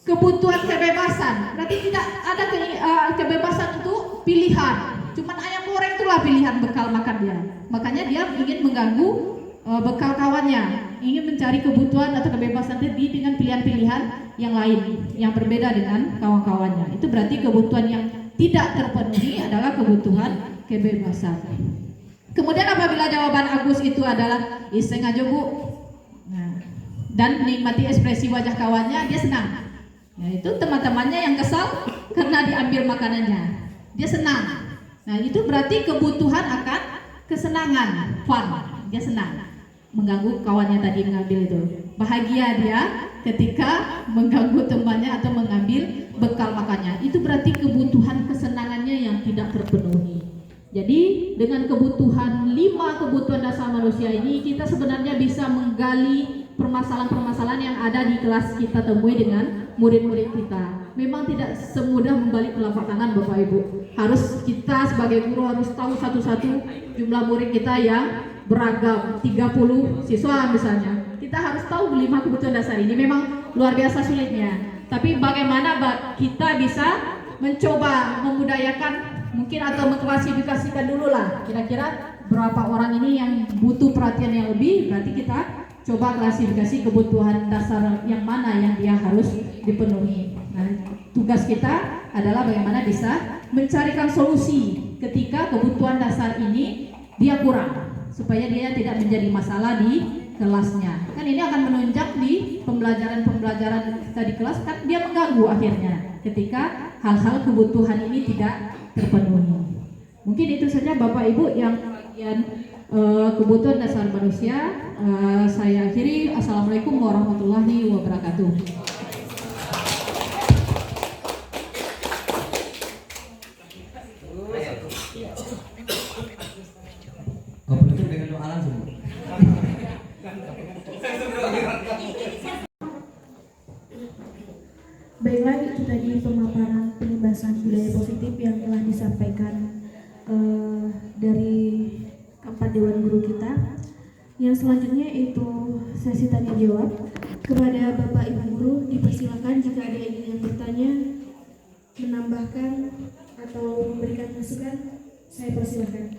kebutuhan kebebasan. Berarti tidak ada kebebasan untuk pilihan. Cuman ayam goreng itulah pilihan bekal makan dia. Makanya dia ingin mengganggu bekal kawannya, ingin mencari kebutuhan atau kebebasan tadi dengan pilihan-pilihan yang lain yang berbeda dengan kawan-kawannya. Itu berarti kebutuhan yang tidak terpenuhi adalah kebutuhan kebebasan. Kemudian apabila jawaban Agus itu adalah iseng aja Bu, nah, dan menikmati ekspresi wajah kawannya, dia senang. Nah, itu teman-temannya yang kesal karena diambil makanannya, dia senang. Nah, itu berarti kebutuhan akan kesenangan, fun, dia senang. Mengganggu kawannya tadi mengambil itu, bahagia dia ketika mengganggu temannya atau mengambil bekal makannya. Itu berarti kebutuhan kesenangannya yang tidak terpenuhi. Jadi dengan kebutuhan 5 kebutuhan dasar manusia ini, kita sebenarnya bisa menggali permasalahan-permasalahan yang ada di kelas kita temui dengan murid-murid kita. Memang tidak semudah membalik telapak tangan Bapak Ibu. Harus kita sebagai guru harus tahu satu-satu jumlah murid kita yang beragam, 30 siswa misalnya. Kita harus tahu 5 kebutuhan dasar ini, memang luar biasa sulitnya. Tapi bagaimana kita bisa mencoba memudayakan mungkin atau mengklasifikasikan dulu lah kira-kira berapa orang ini yang butuh perhatian yang lebih. Berarti kita coba klasifikasi kebutuhan dasar yang mana yang dia harus dipenuhi. Nah, tugas kita adalah bagaimana bisa mencarikan solusi ketika kebutuhan dasar ini dia kurang, supaya dia tidak menjadi masalah di kelasnya. Kan ini akan menunjang di pembelajaran kita di kelas, kan dia mengganggu akhirnya ketika hal-hal kebutuhan ini tidak terpenuhi. Mungkin itu saja Bapak Ibu yang bagian kebutuhan dasar manusia. Saya akhiri. Assalamualaikum warahmatullahi wabarakatuh.
rapat Dewan Guru kita. Yang selanjutnya itu sesi tanya jawab. Kepada Bapak Ibu Guru dipersilakan jika ada yang bertanya, menambahkan atau memberikan masukan, saya persilakan.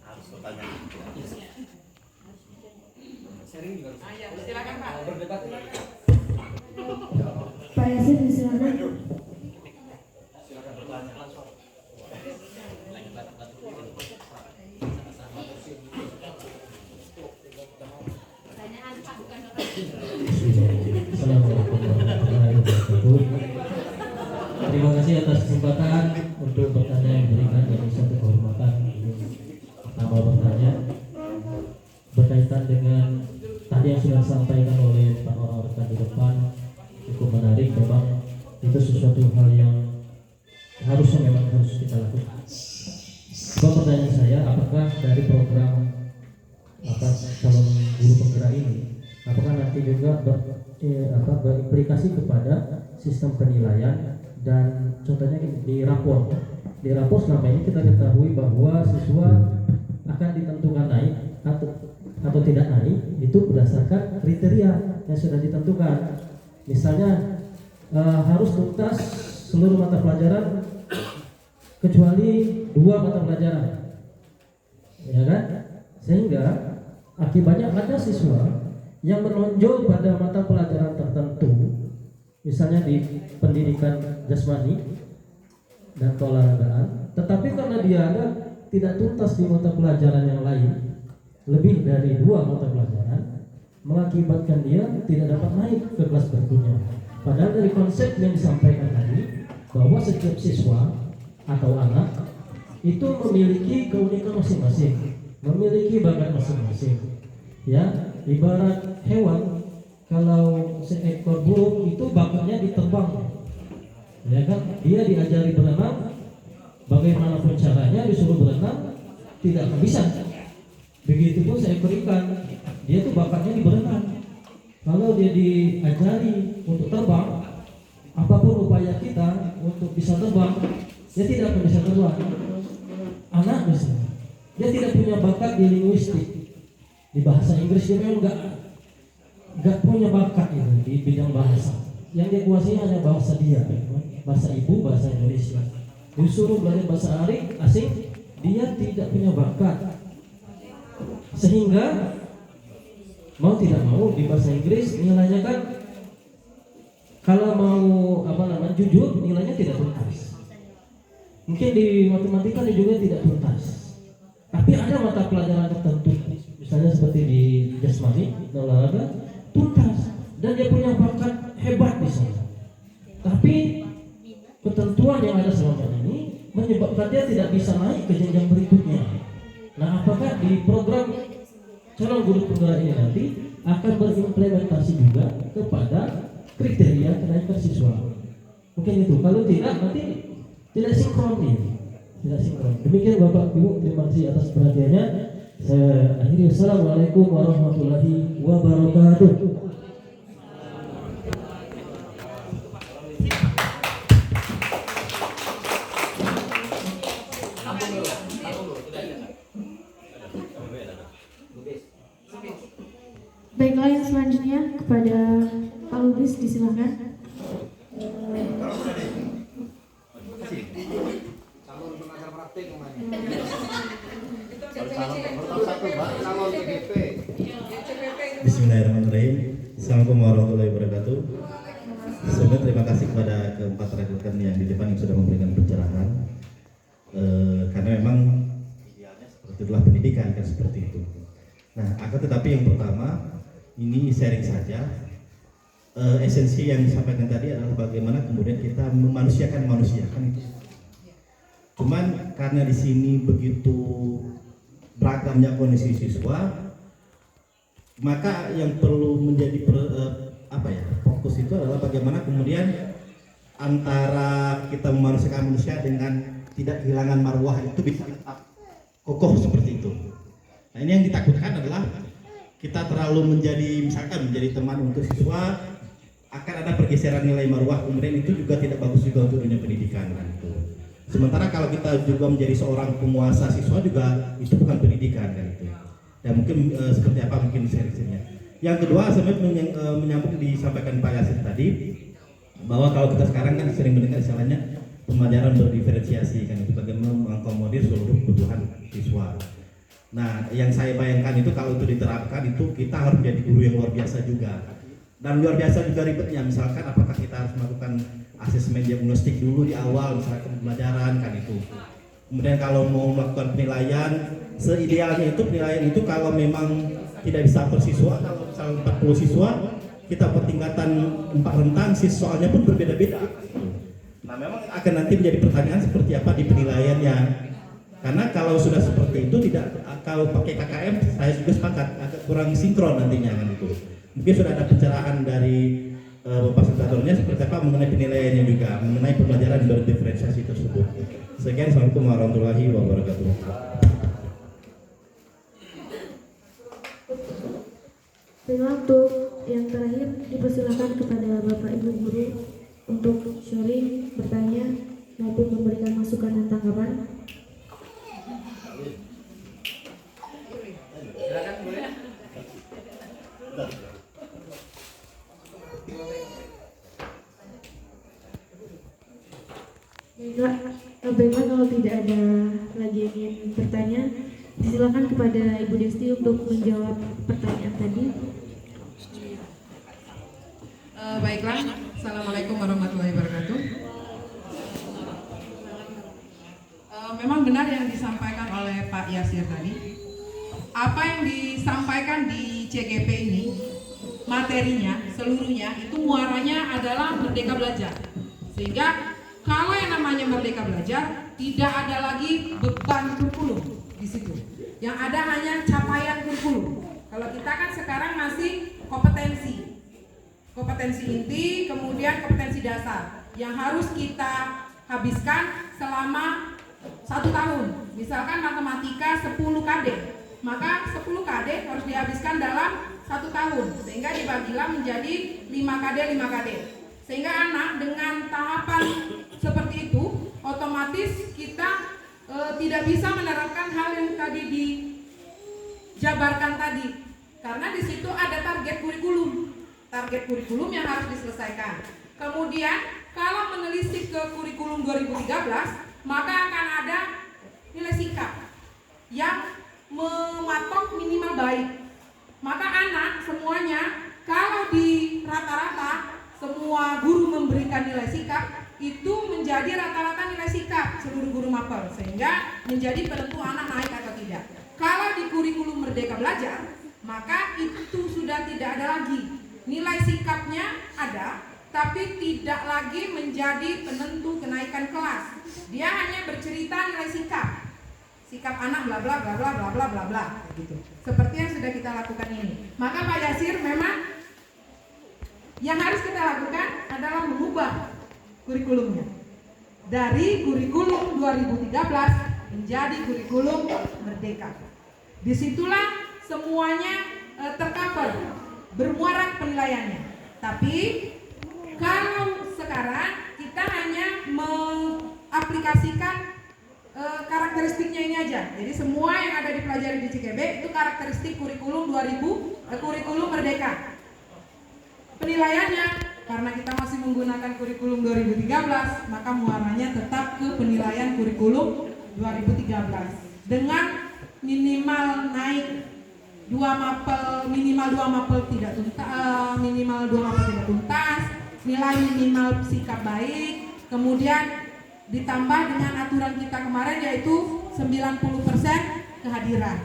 Harus bertanya.
Silakan Pak.
Pak Yasin silakan.
Assalamualaikum warahmatullahi wabarakatuh. Terima kasih atas kesempatan untuk bertanya yang diberikan dari satu kehormatan. Pertama bertanya berkaitan dengan tadi yang sudah disampaikan oleh Pak orang-orang di depan, cukup menarik. Memang itu sesuatu hal yang harusnya memang harus kita lakukan. Coba pertanyaan saya, apakah dari program calon guru penggerak ini, apakah nanti juga berimplikasi kepada sistem penilaian dan contohnya di rapor selama ini kita ketahui bahwa siswa akan ditentukan naik atau tidak naik itu berdasarkan kriteria yang sudah ditentukan. Misalnya harus tuntas seluruh mata pelajaran kecuali 2 mata pelajaran, ya kan? Sehingga akibatnya ada siswa yang menonjol pada mata pelajaran tertentu, misalnya di pendidikan jasmani dan keolahragaan, tetapi karena dia tidak tuntas di mata pelajaran yang lain, lebih dari 2 mata pelajaran, mengakibatkan dia tidak dapat naik ke kelas berikutnya. Padahal dari konsep yang disampaikan tadi, bahwa setiap siswa atau anak itu memiliki keunikan masing-masing, memiliki bakat masing-masing. Ya, ibarat hewan, kalau seekor burung itu bakatnya diterbang, ya kan? Dia diajari berenang, bagaimanapun caranya disuruh berenang tidak akan bisa. Begitupun seekor ikan, dia tuh bakatnya di berenang. Kalau dia diajari untuk terbang, apapun upaya kita untuk bisa terbang, dia tidak akan bisa terbang. Anak misalnya, dia tidak punya bakat di linguistik, di bahasa Inggris dia memang nggak punya bakat itu di bidang bahasa. Yang dia kuasai hanya bahasa dia, bahasa ibu, bahasa Indonesia. Disuruh belajar bahasa asing, dia tidak punya bakat. Sehingga mau tidak mau di bahasa Inggris nilainya kan kalau mau jujur nilainya tidak tuntas. Mungkin di matematika dia juga tidak tuntas. Tapi ada mata pelajaran tertentu, misalnya seperti di jasmani, olahraga, tuntas dan dia punya bakat hebat di sana. Tapi ketentuan yang ada selama ini menyebabkan dia tidak bisa naik ke jenjang berikutnya. Nah, apakah di program calon guru penggerak ini nanti akan berimplementasi juga kepada kriteria kenaikan siswa? Mungkin itu. Kalau tidak, nanti tidak sinkron ini. Tidak sinkron. Demikian Bapak Ibu, terima kasih atas perhatiannya. Saya akhiri. Assalamualaikum warahmatullahi wabarakatuh.
Baiklah, yang selanjutnya kepada Pak Lubis disilakan.
Bismillahirrahmanirrahim. Assalamualaikum warahmatullahi wabarakatuh. Sebelumnya terima kasih kepada keempat rekan yang di depan yang sudah memberikan pencerahan. Karena memang idealnya seperti itulah pendidikan kan seperti itu. Nah, akan tetapi yang pertama ini sharing saja. Esensi yang disampaikan tadi adalah bagaimana kemudian kita memanusiakan manusia kan itu. Cuman karena di sini begitu beragamnya kondisi siswa, maka yang perlu menjadi fokus itu adalah bagaimana kemudian antara kita memanusiakan manusia dengan tidak kehilangan marwah itu bisa tetap kokoh seperti itu. Nah, ini yang ditakutkan adalah kita terlalu menjadi teman untuk siswa, akan ada pergeseran nilai marwah, kemudian itu juga tidak bagus juga untuk dunia pendidikan kan itu. Sementara kalau kita juga menjadi seorang penguasa siswa juga itu bukan pendidikan kan itu. Dan mungkin seperti apa mungkin seri-serinya. Yang kedua sebenarnya menyambung disampaikan Pak Yasir tadi bahwa kalau kita sekarang kan sering mendengar istilahnya pembelajaran berdiferensiasi kan itu bagaimana mengakomodir seluruh kebutuhan siswa. Nah, yang saya bayangkan itu kalau itu diterapkan itu kita harus menjadi guru yang luar biasa juga. Dan luar biasa juga ribetnya, misalkan apakah kita harus melakukan asesmen diagnostik dulu di awal misalkan pembelajaran kan itu. Kemudian kalau mau melakukan penilaian, seidealnya itu penilaian itu kalau memang tidak bisa per siswa, kalau misalnya 40 siswa, kita pertingkatan 4 rentang, soalnya pun berbeda-beda. Nah memang akan nanti menjadi pertanyaan seperti apa di penilaiannya. Karena kalau sudah seperti itu tidak, kalau pakai KKM saya juga sepakat agak kurang sinkron nantinya kan itu. Mungkin sudah ada pencerahan dari Bapak Fasilitatornya seperti apa mengenai penilaiannya juga, mengenai pembelajaran berdiferensiasi tersebut. Sekian, Assalamualaikum warahmatullahi wabarakatuh.
Baiklah, untuk yang terakhir dipersilakan kepada Bapak Ibu Guru untuk sharing, bertanya maupun memberikan masukan dan tanggapan. Baiklah, kalau tidak ada lagi yang ingin bertanya, silakan kepada Ibu Desti untuk menjawab pertanyaan tadi.
Baiklah, Assalamualaikum warahmatullahi wabarakatuh. Memang benar yang disampaikan oleh Pak Yasir tadi. Apa yang disampaikan di CGP ini, materinya seluruhnya itu muaranya adalah Merdeka Belajar. Sehingga kalau yang namanya Merdeka Belajar tidak ada lagi beban kurikulum di situ. Yang ada hanya capaian kurikulum. Kalau kita kan sekarang masih kompetensi inti, kemudian kompetensi dasar yang harus kita habiskan selama 1 tahun. Misalkan matematika 10 KD, maka 10 KD harus dihabiskan dalam 1 tahun, sehingga dibagilah menjadi 5 KD, 5 KD. Sehingga anak dengan tahapan seperti itu, otomatis kita tidak bisa menerapkan hal yang tadi dijabarkan tadi, karena di situ ada target kurikulum yang harus diselesaikan. Kemudian kalau menelisik ke kurikulum 2013, maka akan ada nilai sikap yang mematok minimal baik. Maka anak semuanya kalau di rata-rata semua guru memberikan nilai sikap, itu menjadi rata-rata nilai sikap seluruh guru mapel, sehingga menjadi penentu anak naik atau tidak. Kalau di kurikulum Merdeka Belajar, maka itu sudah tidak ada lagi. Nilai sikapnya ada, tapi tidak lagi menjadi penentu kenaikan kelas. Dia hanya bercerita nilai sikap anak bla bla bla bla bla bla bla bla gitu. Seperti yang sudah kita lakukan ini. Maka Pak Yasir, memang yang harus kita lakukan adalah mengubah kurikulumnya dari kurikulum 2013 menjadi kurikulum Merdeka. Disitulah semuanya tercover, bermuara penilaiannya. Tapi kalau sekarang kita hanya mengaplikasikan karakteristiknya ini aja. Jadi semua yang ada dipelajari di CGB itu karakteristik kurikulum kurikulum Merdeka. Penilaiannya, karena kita masih menggunakan kurikulum 2013, maka muaranya tetap ke penilaian kurikulum 2013 dengan minimal naik 2 mapel, minimal 2 mapel tidak tuntas, nilai minimal sikap baik, kemudian ditambah dengan aturan kita kemarin yaitu 90% kehadiran,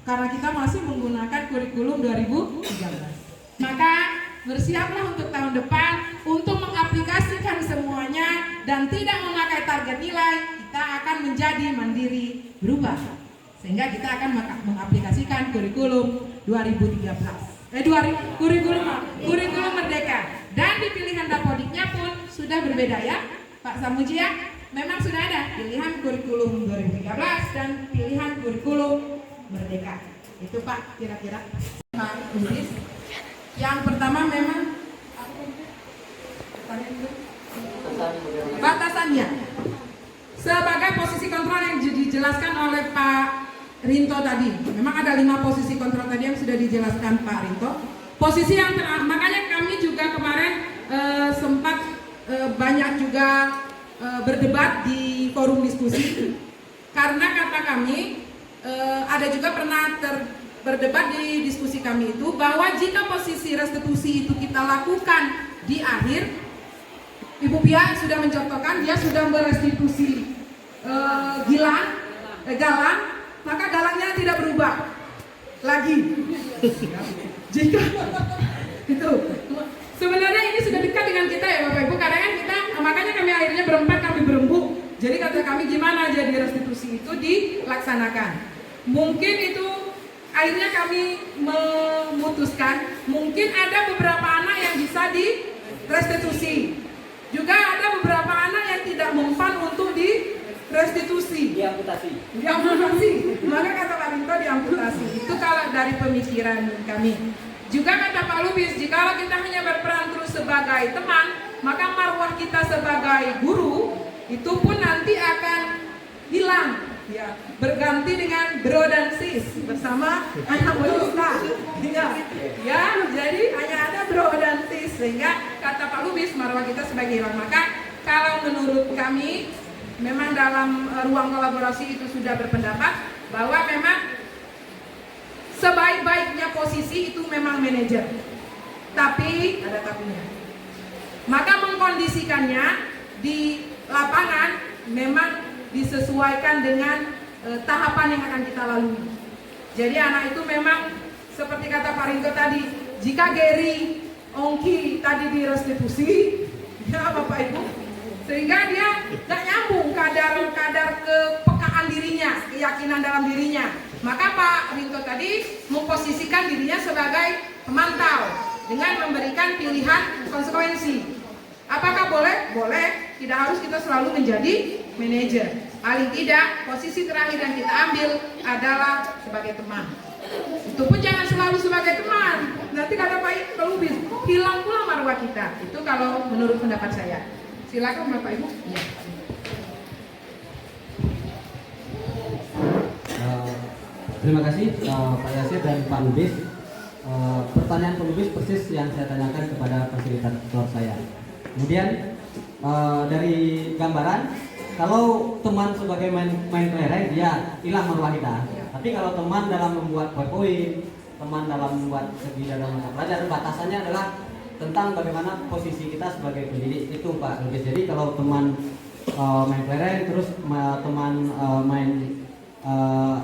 karena kita masih menggunakan kurikulum 2013. Maka bersiaplah untuk tahun depan untuk mengaplikasikan semuanya dan tidak memakai target nilai. Kita akan menjadi mandiri berubah, sehingga kita akan mengaplikasikan kurikulum 2013 kurikulum Merdeka. Dan di pilihan Dapodiknya pun sudah berbeda ya Pak Samuji ya. Memang sudah ada pilihan kurikulum 2013 dan pilihan kurikulum Merdeka. Itu Pak kira-kira Pak Idris. Yang pertama memang batasannya. sebagai posisi kontrol yang dijelaskan oleh Pak Rinto tadi. Memang ada 5 posisi kontrol tadi yang sudah dijelaskan Pak Rinto. Posisi yang makanya kami juga kemarin sempat banyak juga berdebat di forum diskusi, karena kata kami ada juga pernah berdebat di diskusi kami itu bahwa jika posisi restitusi itu kita lakukan di akhir, Ibu Pia sudah mencontohkan dia sudah merestitusi galang, maka galangnya tidak berubah lagi. Jika itu sebenarnya ini sudah dekat dengan kita ya Bapak Ibu, karena kan kita, makanya kami akhirnya berempat, kami berembuk. Jadi kata kami gimana jadi restitusi itu dilaksanakan. Mungkin itu akhirnya kami memutuskan mungkin ada beberapa anak yang bisa direstitusi. Juga ada beberapa anak yang tidak mempan untuk direstitusi. Diamputasi. Maka kata Pak Rinto diamputasi. Itu kalau dari pemikiran kami. Juga kata Pak Lubis, jika kita hanya berperan terus sebagai teman, maka marwah kita sebagai guru itu pun nanti akan hilang, ya, berganti dengan bro dan sis bersama anak wanita, ya, jadi hanya ada bro dan sis, sehingga kata Pak Lubis marwah kita sebagai hilang. Maka kalau menurut kami memang dalam ruang kolaborasi itu sudah berpendapat bahwa memang sebaik-baiknya posisi itu memang manajer, tapi ada tapinya. Maka mengkondisikannya di lapangan memang disesuaikan dengan tahapan yang akan kita lalui. Jadi anak itu memang seperti kata Pak Rinto tadi, jika Gary Ongki tadi direstitusi, ya Bapak Ibu, sehingga dia gak nyambung kadar kepekaan dirinya, keyakinan dalam dirinya. Maka Pak Rinto tadi memposisikan dirinya sebagai pemantau dengan memberikan pilihan konsekuensi. Apakah boleh? Boleh. Tidak harus kita selalu menjadi manajer. Paling tidak, posisi terakhir yang kita ambil adalah sebagai teman. Itu pun jangan selalu sebagai teman. Nanti kata Pak Lubis, hilang pula marwah kita. Itu kalau menurut pendapat saya. Silakan Bapak Ibu. Ya.
Terima kasih Pak Yasir dan Pak Lubis. Pertanyaan Pak Lubis persis yang saya tanyakan kepada fasilitator saya. Kemudian dari gambaran, kalau teman sebagai main kelereng, dia hilang marwah kita. Tapi kalau teman dalam membuat PowerPoint, teman dalam membuat segi dalam mata pelajaran, batasannya adalah tentang bagaimana posisi kita sebagai pendidik itu Pak Lubis. Jadi kalau teman main kelereng, terus teman main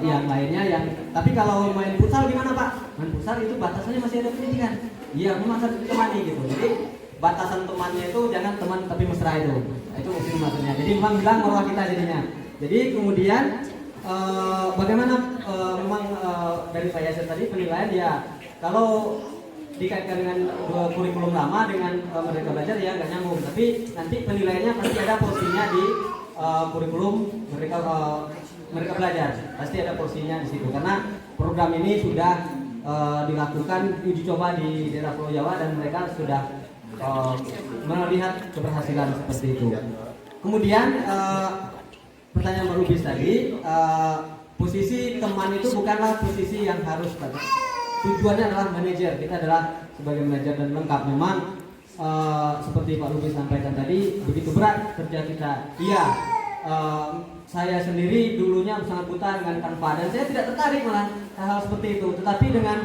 yang lainnya yang, tapi kalau main futsal gimana Pak? Main futsal itu batasannya masih ada pendidikan. Iya, memang harus ditemani gitu. Jadi batasan temannya itu jangan teman tapi mesra itu. Itu maksudnya. Jadi memang hilang marwah kita jadinya. Jadi kemudian bagaimana memang dari Pak Yasir tadi penilaian ya, kalau dikaitkan dengan kurikulum lama dengan Merdeka Belajar ya nggak nyambung. Tapi nanti penilaiannya pasti ada porsinya di kurikulum Merdeka Belajar. Pasti ada porsinya di situ karena program ini sudah dilakukan uji coba di daerah Pulau Jawa dan mereka sudah melihat keberhasilan seperti itu. Kemudian pertanyaan Pak Lubis tadi, posisi teman itu bukanlah posisi yang harus, tujuannya adalah manajer. Kita adalah sebagai manajer dan lengkap. Memang seperti Pak Lubis sampaikan tadi, begitu berat kerja kita. Iya, saya sendiri dulunya sangat buta dengan tanpa, dan saya tidak tertarik malah hal seperti itu. Tetapi dengan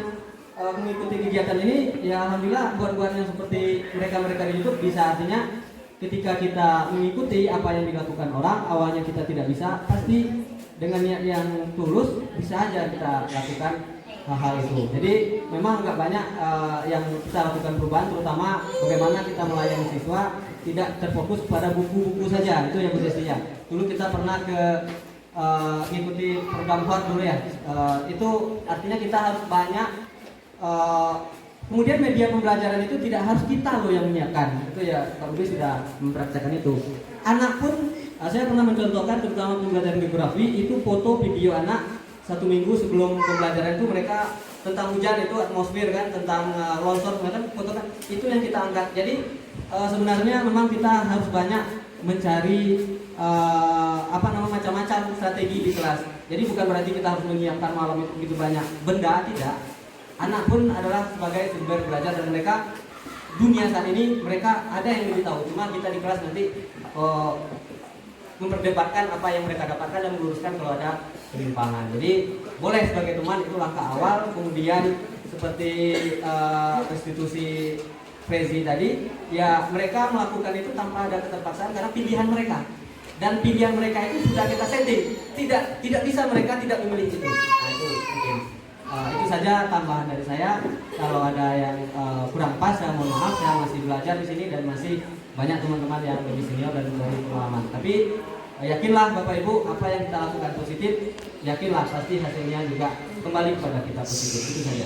mengikuti kegiatan ini, ya alhamdulillah buat yang seperti mereka di YouTube bisa, artinya ketika kita mengikuti apa yang dilakukan orang, awalnya kita tidak bisa, pasti dengan niat yang tulus bisa aja kita lakukan hal-hal itu. Jadi memang nggak banyak yang kita lakukan perubahan, terutama bagaimana kita melayani siswa tidak terfokus pada buku-buku saja, itu yang posisinya. Dulu kita pernah mengikuti program HOT dulu ya, itu artinya kita harus banyak. Kemudian media pembelajaran itu tidak harus kita loh yang menyiapkan. Itu ya Pak Lubis sudah mempraktekkan itu. Anak pun, saya pernah mencontohkan terutama pembelajaran geografi, itu foto video anak 1 minggu sebelum pembelajaran itu mereka tentang hujan itu atmosfer kan, tentang longsor mereka foto kan, itu yang kita angkat. Jadi sebenarnya memang kita harus banyak mencari macam-macam strategi di kelas. Jadi bukan berarti kita harus menyiapkan malam itu begitu banyak benda, tidak. Anak pun adalah sebagai sumber belajar dan mereka dunia saat ini mereka ada yang lebih tahu. Cuma kita di kelas nanti memperdebatkan apa yang mereka dapatkan dan meluruskan kalau ada penyimpangan. Jadi boleh sebagai teman itu langkah awal. Kemudian seperti restitusi Prezi tadi, ya mereka melakukan itu tanpa ada keterpaksaan karena pilihan mereka. Dan pilihan mereka itu sudah kita setting. Tidak bisa mereka tidak memilih itu. Nah, itu mungkin. Itu saja tambahan dari saya. Kalau ada yang kurang pas, saya mohon maaf. Saya masih belajar di sini dan masih banyak teman-teman yang lebih senior dan lebih pengalaman. Tapi yakinlah Bapak Ibu, apa yang kita lakukan positif, yakinlah pasti hasilnya juga kembali kepada kita positif. Itu saja.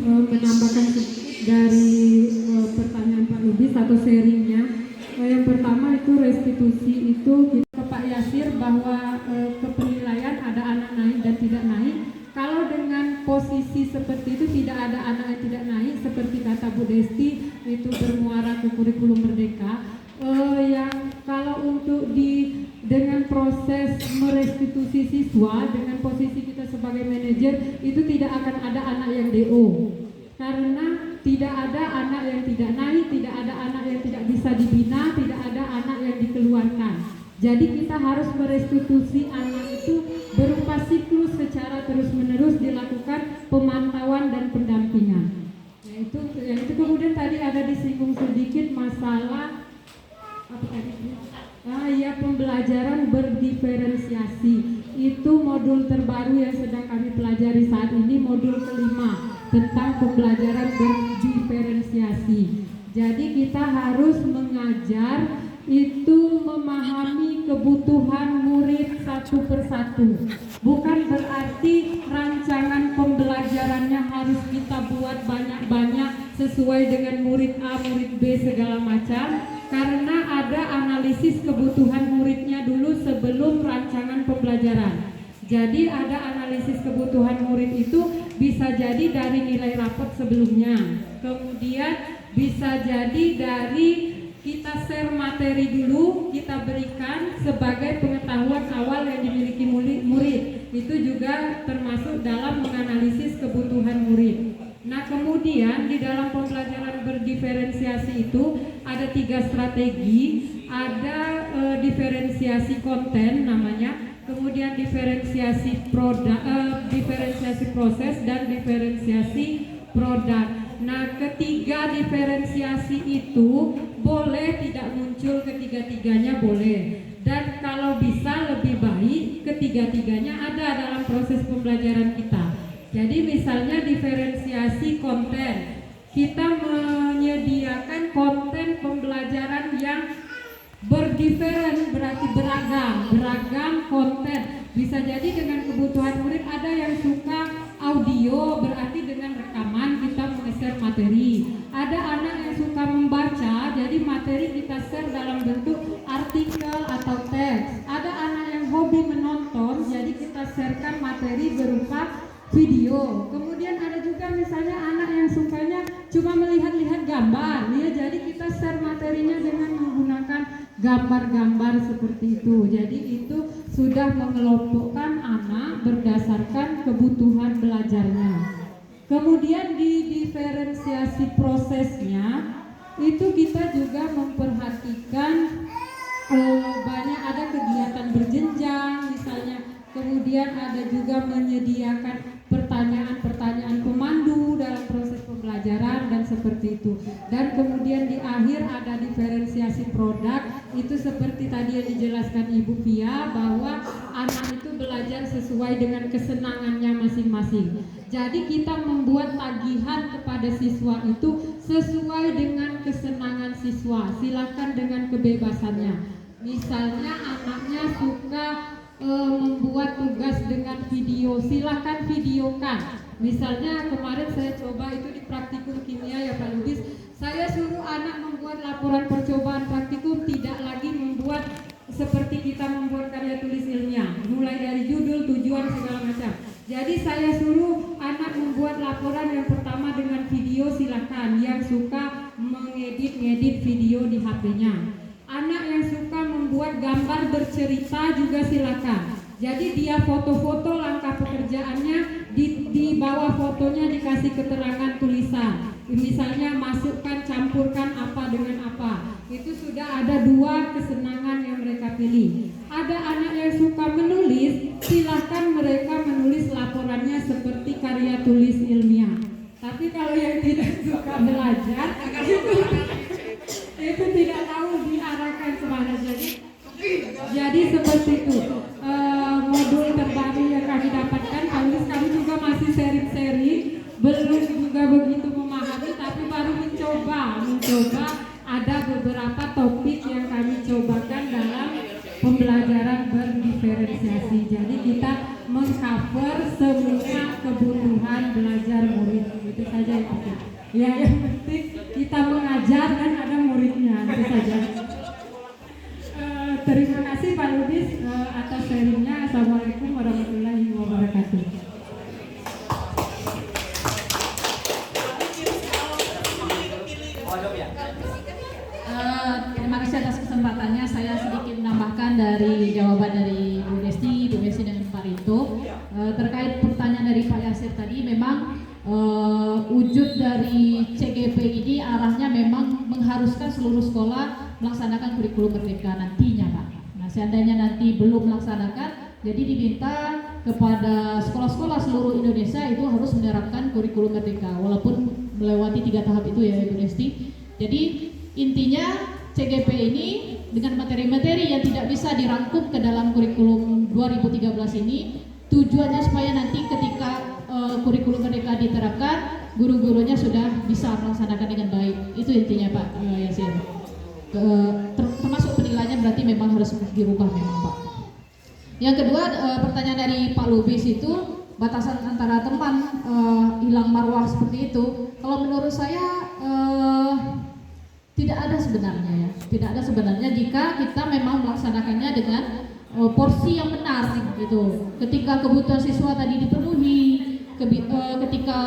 Menambahkan dari pertanyaan Pak Lubis atau sharingnya, yang pertama itu restitusi itu kita Pak Yasir bahwa kepenilaian ada anak naik dan tidak naik. Kalau dengan posisi seperti itu tidak ada anak yang tidak naik, seperti kata Bu Desti itu bermuara ke kurikulum merdeka. Yang kalau untuk dengan proses merestitusi siswa dengan posisi kita sebagai manajer itu tidak akan ada anak yang DO. Karena tidak ada anak yang tidak naik, tidak ada anak yang tidak bisa dibina, tidak ada anak yang dikeluarkan. Jadi kita harus merestitusi anak itu berupa siklus secara terus-menerus dilakukan pemantauan dan pendampingan. Yaitu kemudian tadi ada disinggung sedikit masalah apa tadi? Pembelajaran berdiferensiasi. Itu modul terbaru yang sedang kami pelajari saat ini, modul kelima tentang pembelajaran berdiferensiasi. Jadi kita harus mengajar itu memahami kebutuhan murid satu persatu. Bukan berarti rancangan pembelajarannya harus kita buat banyak-banyak sesuai dengan murid A, murid B segala macam, karena ada analisis kebutuhan muridnya dulu sebelum rancangan pembelajaran. Jadi ada analisis kebutuhan murid itu bisa jadi dari nilai rapot sebelumnya, kemudian bisa jadi dari kita share materi dulu, kita berikan sebagai pengetahuan awal yang dimiliki murid. Itu juga termasuk dalam menganalisis kebutuhan murid. Nah kemudian di dalam pembelajaran berdiferensiasi itu ada 3 strategi. Ada diferensiasi konten namanya, kemudian diferensiasi produk, diferensiasi proses, dan diferensiasi produk. Nah ketiga diferensiasi itu boleh tidak muncul ketiga-tiganya, boleh, dan kalau bisa lebih baik ketiga-tiganya ada dalam proses pembelajaran kita. Jadi misalnya diferensiasi konten, kita menyediakan konten pembelajaran yang berdiferen, berarti beragam konten. Bisa jadi dengan kebutuhan murid, ada yang suka audio, berarti dengan rekaman kita share materi. Ada anak yang suka membaca, jadi materi kita share dalam bentuk artikel atau teks. Ada anak yang hobi menonton, jadi kita sharekan materi berupa video. Kemudian ada juga misalnya anak yang sukanya cuma melihat-lihat gambar, ya, jadi kita share materinya dengan menggunakan gambar-gambar seperti itu. Jadi itu sudah mengelompokkan anak berdasarkan kebutuhan belajarnya. Kemudian di diferensiasi prosesnya itu kita juga memperhatikan banyak ada kegiatan berjenjang misalnya. Kemudian ada juga menyediakan pertanyaan-pertanyaan pemandu dalam proses pembelajaran dan seperti itu. Dan kemudian di akhir ada diferensiasi produk, itu seperti tadi yang dijelaskan Ibu Pia bahwa anak itu belajar sesuai dengan kesenangannya masing-masing. Jadi kita membuat tagihan kepada siswa itu sesuai dengan kesenangan siswa, silakan dengan kebebasannya. Misalnya anaknya suka membuat tugas dengan video, silakan videokan. Misalnya kemarin saya coba itu di praktikum kimia ya Pak Lubis, saya suruh anak membuat laporan percobaan praktikum, tidak lagi membuat seperti kita membuat karya tulis ilmiah, mulai dari judul, tujuan segala macam. Jadi saya suruh anak membuat buat laporan yang pertama dengan video silakan. Yang suka mengedit video di HP-nya. Anak yang suka membuat gambar bercerita juga silakan. Jadi dia foto-foto langkah pekerjaannya, di bawah fotonya dikasih keterangan tulisan. Misalnya masukkan, campurkan apa dengan apa. Itu sudah ada 2 kesenangan yang mereka pilih. Ada anak yang suka menulis, silakan mereka menulis laporannya seperti karya tulis ilmiah. Tapi kalau yang tidak suka belajar, itu tidak tahu diarahkan kemana. Jadi seperti itu. Modul terbaru yang kami dapatkan, kami juga masih sharing-sharing, belum juga begitu memahami, tapi baru mencoba ada beberapa topik yang kami cobakan dalam pembelajaran berdiferensiasi. Jadi kita mengcover semua kebutuhan belajar murid. Itu saja yang penting. Ya, yang penting kita mengajar dan ada muridnya. Itu saja. Terima kasih Pak Lubis atas sharingnya. Assalamualaikum warahmatullahi wabarakatuh.
Terima kasih atas kesempatannya. Saya sedikit menambahkan dari jawaban dari Bu Desti dan Pak Rito terkait pertanyaan dari Pak Yasir tadi. Memang wujud dari CGP ini arahnya memang mengharuskan seluruh sekolah melaksanakan kurikulum merdeka nantinya, Pak. Nah, seandainya nanti belum melaksanakan, jadi diminta kepada sekolah-sekolah seluruh Indonesia itu harus menerapkan kurikulum merdeka, walaupun melewati 3 tahap itu ya, Ibu Desti. Jadi intinya CGP ini dengan materi-materi yang tidak bisa dirangkum ke dalam kurikulum 2013 ini, tujuannya supaya nanti ketika kurikulum merdeka diterapkan, guru-gurunya sudah bisa melaksanakan dengan baik. Itu intinya Pak Yasir. Termasuk penilaiannya berarti memang harus dirubah memang Pak. Yang kedua, pertanyaan dari Pak Lubis itu batasan antara teman hilang marwah seperti itu. Kalau menurut saya tidak ada sebenarnya ya. Tidak ada sebenarnya jika kita memang melaksanakannya dengan porsi yang benar gitu. Ketika kebutuhan siswa tadi dipenuhi, ketika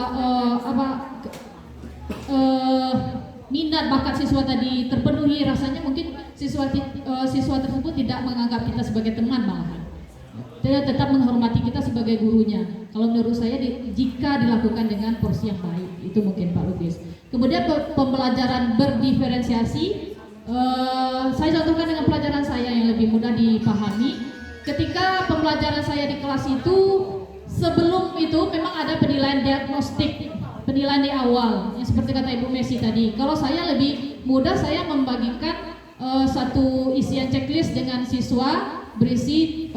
minat bakat siswa tadi terpenuhi, rasanya mungkin siswa tersebut tidak menganggap kita sebagai teman malahan. Dia tetap menghormati kita sebagai gurunya. Kalau menurut saya jika dilakukan dengan porsi yang baik, itu mungkin Pak Lubis. Kemudian pembelajaran berdiferensiasi, saya contohkan dengan pelajaran saya yang lebih mudah dipahami. Ketika pembelajaran saya di kelas itu, sebelum itu memang ada penilaian diagnostik, penilaian di awal, yang seperti kata Ibu Messi tadi. Kalau saya lebih mudah, saya membagikan satu isian checklist dengan siswa berisi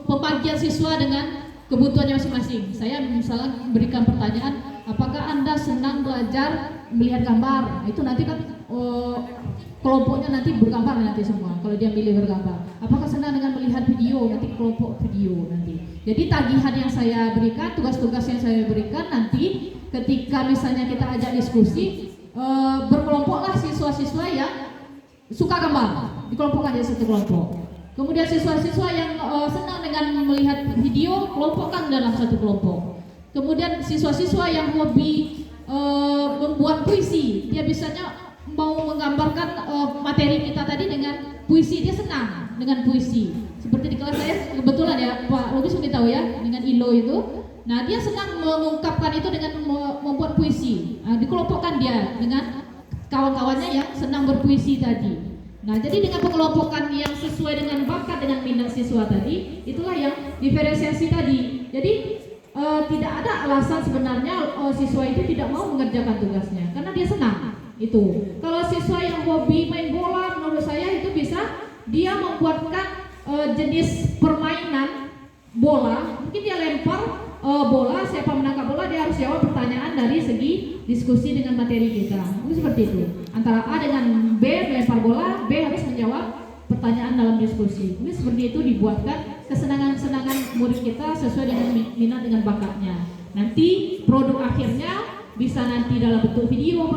pembagian siswa dengan kebutuhannya masing-masing. Saya misalnya berikan pertanyaan, apakah Anda senang belajar melihat gambar? Nah, itu nanti kan kelompoknya nanti bergambar nanti semua. Kalau dia milih bergambar, apakah senang dengan melihat video? Nanti kelompok video nanti. Jadi tagihan yang saya berikan, tugas-tugas yang saya berikan nanti ketika misalnya kita ajak diskusi, berkelompoklah siswa-siswa yang suka gambar, dikelompokkan jadi satu kelompok. Kemudian siswa-siswa yang senang dengan melihat video, kelompokkan dalam satu kelompok. Kemudian siswa-siswa yang hobi membuat puisi, dia biasanya mau menggambarkan materi kita tadi dengan puisi, dia senang dengan puisi. Seperti di kelas saya kebetulan ya, Pak Lubis sudah tahu ya, dengan ILO itu. Nah, dia senang mengungkapkan itu dengan membuat puisi. Nah, dikelompokkan dia dengan kawan-kawannya yang senang berpuisi tadi. Nah, jadi dengan pengelompokan yang sesuai dengan bakat dengan minat siswa tadi, itulah yang diferensiasi tadi. Jadi tidak ada alasan sebenarnya siswa itu tidak mau mengerjakan tugasnya, karena dia senang itu. Kalau siswa yang hobi main bola, menurut saya itu bisa dia membuatkan jenis permainan bola. Mungkin dia lempar bola, siapa menangkap bola dia harus jawab pertanyaan dari segi diskusi dengan materi kita. Itu seperti itu. Antara A dengan B melempar bola, B harus menjawab pertanyaan dalam diskusi. Ini seperti itu dibuatkan kesenangan-kesenangan murid kita sesuai dengan minat dengan bakatnya. Nanti produk akhirnya bisa nanti dalam bentuk video,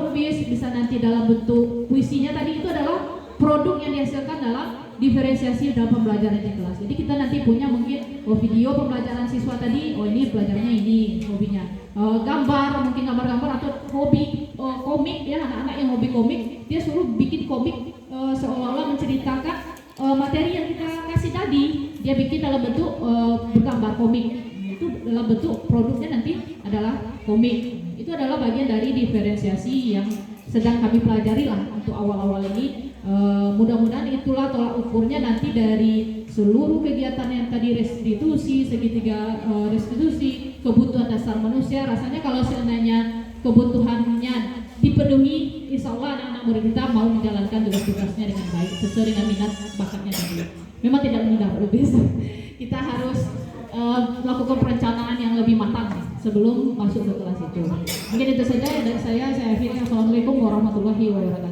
bisa nanti dalam bentuk puisinya tadi, itu adalah produk yang dihasilkan dalam diferensiasi dalam pembelajaran di kelas. Jadi kita nanti punya mungkin video pembelajaran siswa tadi, oh ini pelajarannya ini hobinya. gambar, mungkin gambar-gambar atau hobi komik ya, anak-anak yang hobi komik, dia suruh bikin komik seolah-olah menceritakan materi yang kita kasih tadi, dia bikin dalam bentuk bergambar komik. Itu dalam bentuk produknya nanti adalah komik. Itu adalah bagian dari diferensiasi yang sedang kami pelajari lah untuk awal-awal ini. Mudah-mudahan itulah tolak ukurnya nanti dari seluruh kegiatan yang tadi restitusi, segitiga restitusi, kebutuhan dasar manusia. Rasanya kalau seandainya kebutuhannya dipenuhi, insya Allah anak-anak murid kita mau menjalankan tugas-tugasnya dengan baik sesuai dengan minat bakatnya tadi. Memang tidak mudah bisa. Kita harus melakukan perencanaan yang lebih matang sebelum masuk ke kelas itu. Mungkin itu saja dari saya akhiri. Assalamualaikum warahmatullahi wabarakatuh.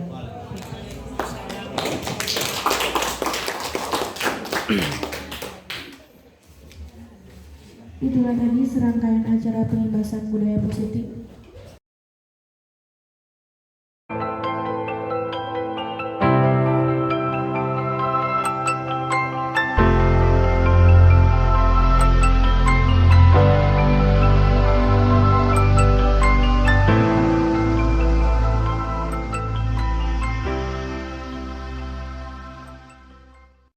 Itulah tadi serangkaian acara pengibasan budaya positif